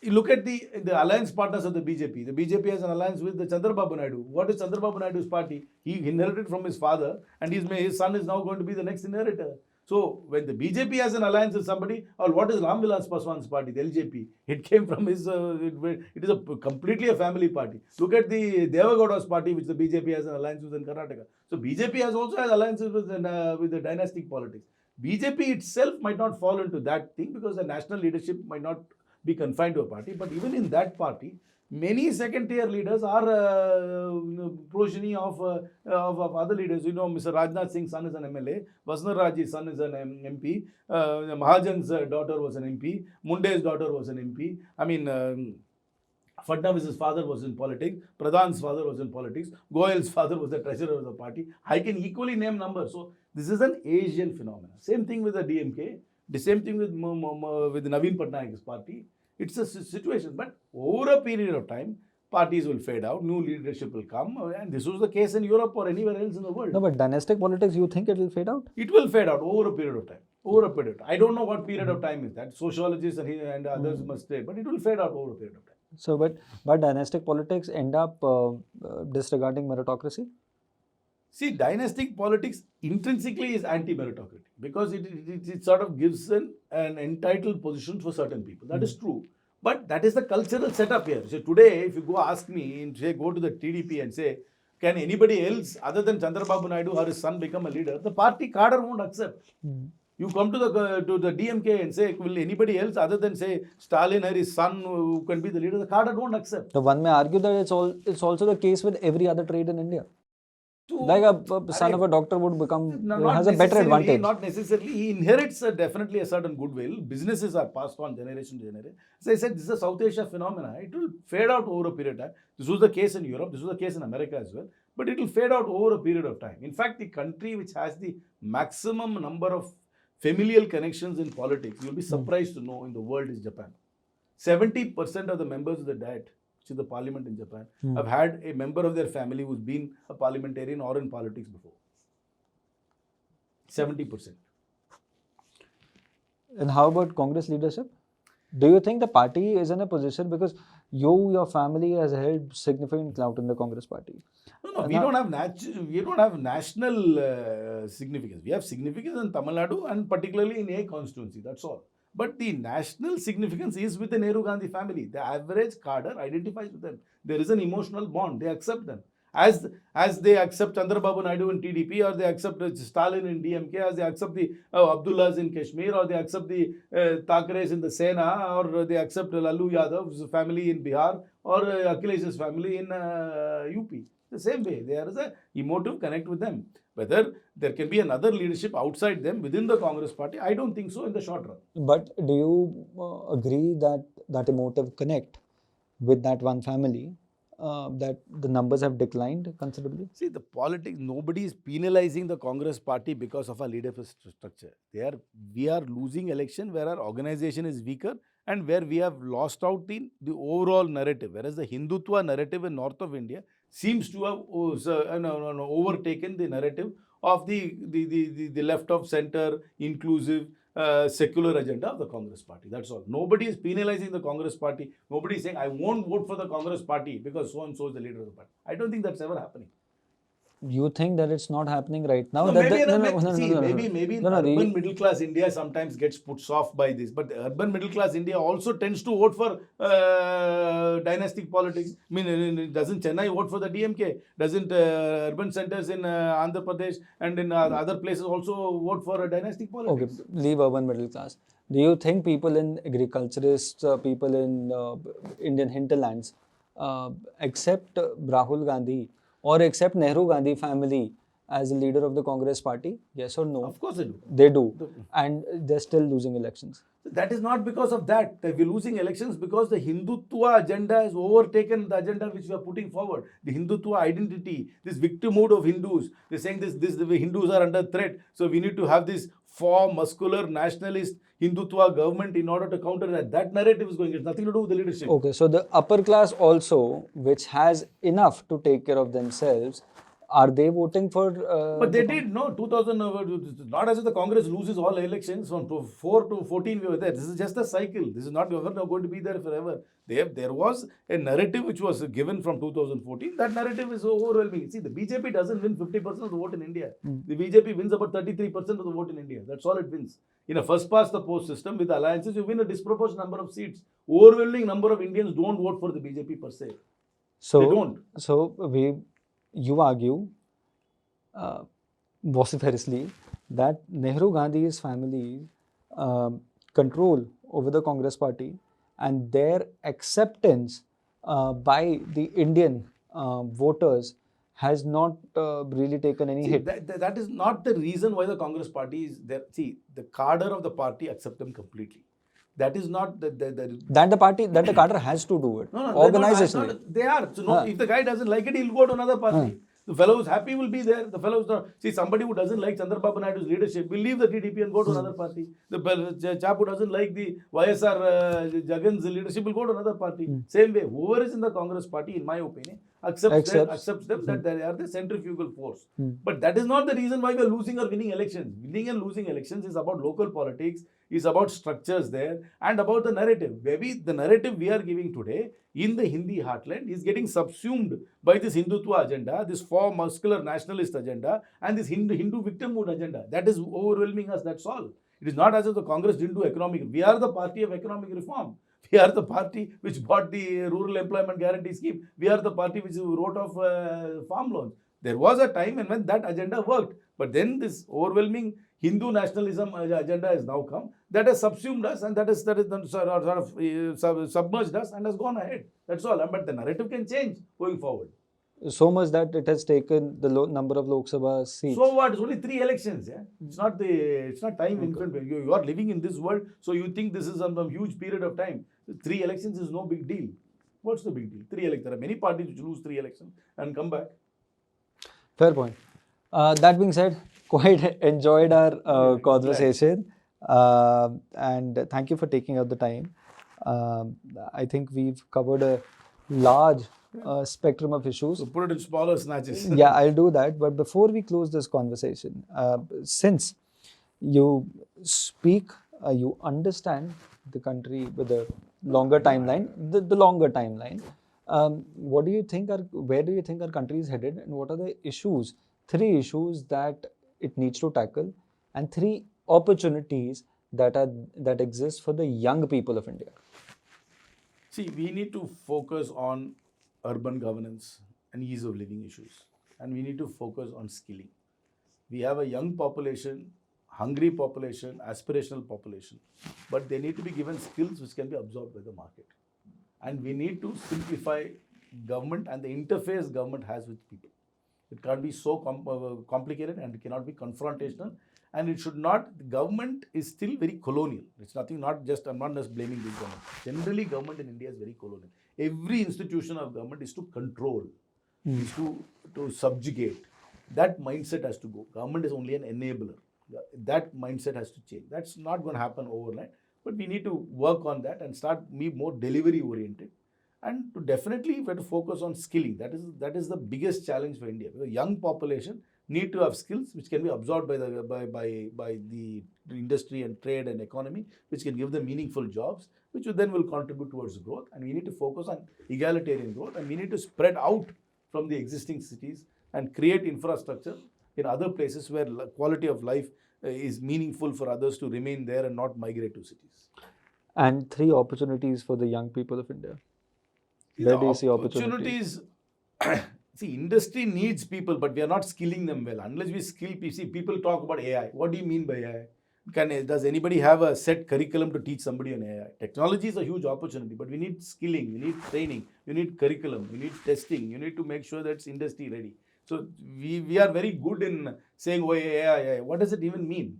you look at the alliance partners of the BJP. The BJP has an alliance with the Chandrababu Naidu. What is Chandrababu Naidu's party? He inherited from his father, and his son is now going to be the next inheritor. So when the BJP has an alliance with somebody, or what is Ram Vilas Paswan's party, the LJP? It came from his. It is completely a family party. Look at the Devagowda's party, which the BJP has an alliance with in Karnataka. So BJP has also has alliances with the dynastic politics. BJP itself might not fall into that thing because the national leadership might not be confined to a party. But even in that party, many second-tier leaders are progeny of other leaders. Mr. Rajnath Singh's son is an MLA. Vasna Raj's son is an MP. Mahajan's daughter was an MP. Munde's daughter was an MP. I mean, Fadnavis's father was in politics. Pradhan's father was in politics. Goyal's father was the treasurer of the party. I can equally name numbers. So this is an Asian phenomenon. Same thing with the DMK. The same thing with Naveen Patnaik's party. It's a situation, but over a period of time, parties will fade out, new leadership will come, and this was the case in Europe or anywhere else in the world. No, but dynastic politics, you think it will fade out? It will fade out over a period of time. Over a period of time. I don't know what period of time is that. Sociologists and others must say, but it will fade out over a period of time. So, but dynastic politics end up disregarding meritocracy? See, dynastic politics intrinsically is anti-meritocratic because it sort of gives an entitled position for certain people. That is true. But that is the cultural setup here. So today, if you go ask me, and say, go to the TDP and say, can anybody else other than Chandrababu Naidu or his son become a leader? The party cadre won't accept. You come to the DMK and say, will anybody else other than say Stalin or his son who can be the leader? The cadre won't accept. The one may argue that it's also the case with every other trade in India. Like a son of a doctor would become, has a better advantage. Not necessarily. He inherits definitely a certain goodwill. Businesses are passed on generation to generation. As I said, this is a South Asia phenomenon. It will fade out over a period of time. This was the case in Europe. This was the case in America as well. But it will fade out over a period of time. In fact, the country which has the maximum number of familial connections in politics, you'll be surprised to know, in the world is Japan. 70% of the members of the Diet, which is the parliament in Japan, have had a member of their family who's been a parliamentarian or in politics before. 70%. And how about Congress leadership? Do you think the party is in a position, because your family has held significant clout in the Congress party? No, we don't have national significance. We have significance in Tamil Nadu and particularly in a constituency. That's all. But the national significance is with the Nehru Gandhi family. The average cadre identifies with them. There is an emotional bond. They accept them. As they accept Chandrababu Naidu in TDP, or they accept Stalin in DMK, as they accept the Abdullahs in Kashmir, or they accept the Thakres in the Sena, or they accept Lalu Yadav's family in Bihar, or Akhilesh's family in UP. The same way, there is an emotive connect with them. Whether there can be another leadership outside them within the Congress party, I don't think so in the short run. But do you agree that that emotive connect with that one family, that the numbers have declined considerably? See, the politics, nobody is penalizing the Congress party because of our leadership structure. We are losing election where our organization is weaker and where we have lost out in the overall narrative. Whereas the Hindutva narrative in north of India seems to have overtaken the narrative of the left of center, inclusive, secular agenda of the Congress party. That's all. Nobody is penalizing the Congress party. Nobody is saying, I won't vote for the Congress party because so and so is the leader of the party. I don't think that's ever happening. You think that it's not happening right now? Maybe urban middle class India sometimes gets put off by this, but urban middle class India also tends to vote for dynastic politics. I mean, doesn't Chennai vote for the DMK? Doesn't urban centers in Andhra Pradesh and in other places also vote for dynastic politics? Okay, leave urban middle class. Do you think people in agriculturists, people in Indian hinterlands accept Rahul Gandhi or accept Nehru Gandhi family as a leader of the Congress party? Yes or no? Of course they do. They do. And they're still losing elections. That is not because of that. We're losing elections because the Hindutva agenda has overtaken the agenda which we are putting forward. The Hindutva identity, this victimhood of Hindus. They're saying the Hindus are under threat. So we need to have this muscular, nationalist Hindutva government in order to counter that. That narrative is going. It's nothing to do with the leadership. Okay, so the upper class also, which has enough to take care of themselves, are they voting for? But they did, no, 2000, not as if the Congress loses all elections from 4 to 14 we were there. This is just a cycle. This is not going to be there forever. There was a narrative which was given from 2014. That narrative is overwhelming. See, the BJP doesn't win 50% of the vote in India. The BJP wins about 33% of the vote in India. That's all it wins. In a first past the post system with alliances, you win a disproportionate number of seats. Overwhelming number of Indians don't vote for the BJP per se. So They don't. So you argue vociferously that Nehru Gandhi's family control over the Congress party and their acceptance by the Indian voters has not really taken any See, hit. that is not the reason why the Congress party is there. See, the cadre of the party accept them completely. That is not the That the cadre has to do it. no, Organizationally. they are. So no, if the guy doesn't like it, he'll go to another party. The fellow who's happy will be there. The fellow who's not. See, somebody who doesn't like Chandrababu Naidu's leadership will leave the TDP and go to another party. The chap who doesn't like the YSR Jagan's leadership will go to another party. Same way, whoever is in the Congress party, in my opinion, accepts them that they are the centrifugal force. But that is not the reason why we are losing or winning elections. Winning and losing elections is about local politics, is about structures there, and about the narrative. Maybe the narrative we are giving today in the Hindi heartland is getting subsumed by this Hindutva agenda, this for muscular nationalist agenda, and this Hindu victimhood agenda. That is overwhelming us, that's all. It is not as if the Congress didn't do economic. We are the party of economic reform. We are the party which bought the rural employment guarantee scheme. We are the party which wrote off farm loans. There was a time when that agenda worked. But then this overwhelming Hindu nationalism agenda has now come. That has subsumed us and that is submerged us and has gone ahead. That's all. But the narrative can change going forward. So much that it has taken the number of Lok Sabha seats. So what? It's only 3 elections. Yeah, it's not time infinite. You are living in this world, so you think this is some huge period of time. 3 elections is no big deal. What's the big deal? 3 elections. There are many parties which lose 3 elections and come back. Fair point. That being said, quite enjoyed our conversation, and thank you for taking out the time. I think we've covered a large spectrum of issues. So put it in smaller snatches. Yeah, I'll do that. But before we close this conversation, since you speak, you understand the country with a longer timeline, the longer timeline, where do you think our country is headed, and what are the issues, 3 issues that it needs to tackle, and 3 opportunities that exist for the young people of India? See, we need to focus on urban governance and ease of living issues, and we need to focus on skilling. We have a young population, hungry population, aspirational population, but they need to be given skills which can be absorbed by the market. And we need to simplify government and the interface government has with people. It can't be so complicated, and it cannot be confrontational, and it should not. The government is still very colonial. It's nothing, I'm not just blaming this government. Generally, government in India is very colonial. Every institution of government is to control, is to subjugate. That mindset has to go. Government is only an enabler. That mindset has to change. That's not going to happen overnight, but we need to work on that and start being more delivery oriented. And to definitely we have to focus on skilling. That is the biggest challenge for India. The young population need to have skills which can be absorbed by the industry and trade and economy, which can give them meaningful jobs, which then will contribute towards growth. And we need to focus on egalitarian growth, and we need to spread out from the existing cities and create infrastructure in other places where quality of life is meaningful for others to remain there and not migrate to cities. And 3 opportunities for the young people of India. Where do you see opportunities? See, industry needs people, but we are not skilling them well. Unless we skill people. See, people talk about AI. What do you mean by AI? Does anybody have a set curriculum to teach somebody on AI? Technology is a huge opportunity, but we need skilling, we need training, we need curriculum, we need testing, you need to make sure that it's industry ready. So we are very good in saying, oh, AI. What does it even mean?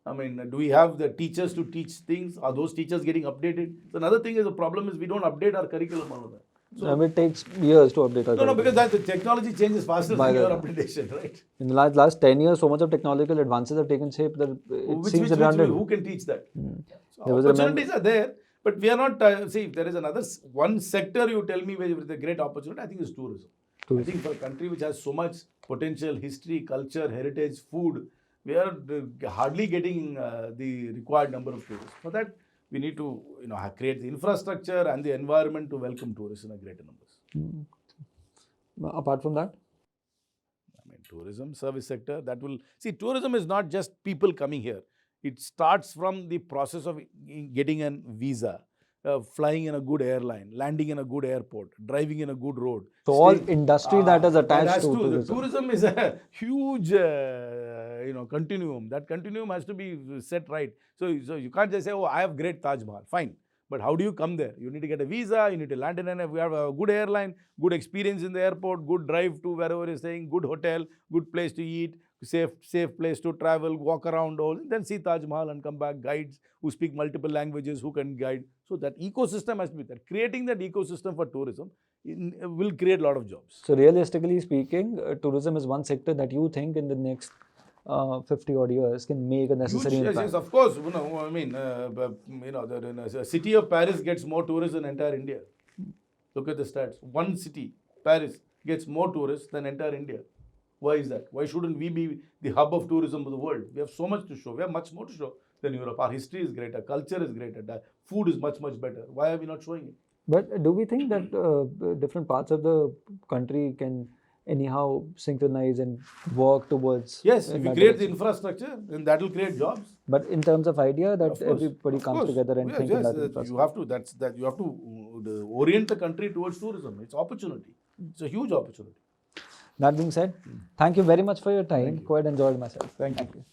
I mean, do we have the teachers to teach things? Are those teachers getting updated? So another thing is the problem is we don't update our curriculum all of that. So it takes years to update our curriculum. because the technology changes faster than your updation, right? In the last 10 years, so much of technological advances have taken shape that it seems redundant. Who can teach that? So opportunities are there, but we are not, see, if there is one sector you tell me with a great opportunity, I think is tourism. I think for a country which has so much potential, history, culture, heritage, food, we are hardly getting the required number of tourists. For that, we need to create the infrastructure and the environment to welcome tourists in a greater numbers. Apart from that? I mean, tourism, service sector, that will... See, tourism is not just people coming here. It starts from the process of getting a visa, flying in a good airline, landing in a good airport, driving in a good road. So all industry that is attached to The tourism. tourism is a huge, continuum. That continuum has to be set right. So you can't just say, oh, I have great Taj Mahal. Fine. But how do you come there? You need to get a visa, you need to land in we have a good airline, good experience in the airport, good drive to wherever you're staying, good hotel, good place to eat, safe place to travel, walk around, all, then see Taj Mahal and come back, guides who speak multiple languages, who can guide. So that ecosystem has to be there. Creating that ecosystem for tourism will create a lot of jobs. So realistically speaking, tourism is one sector that you think in the next 50 odd years can make a necessary Huge, impact. yes, of course. I mean, the city of Paris gets more tourists than entire India. Look at the stats. One city, Paris, gets more tourists than entire India. Why is that? Why shouldn't we be the hub of tourism of the world? We have so much to show. We have much more to show than Europe. Our history is greater, culture is greater, food is much, much better. Why are we not showing it? But do we think that different parts of the country can anyhow synchronize and work towards? Yes, if you create the infrastructure, then that will create jobs. But in terms of idea that Of course, everybody of comes course. together and Yes, think yes, in that you infrastructure. have to. You have to orient the country towards tourism. It's opportunity. It's a huge opportunity. That being said, thank you very much for your time. Quite enjoyed myself. Thank you.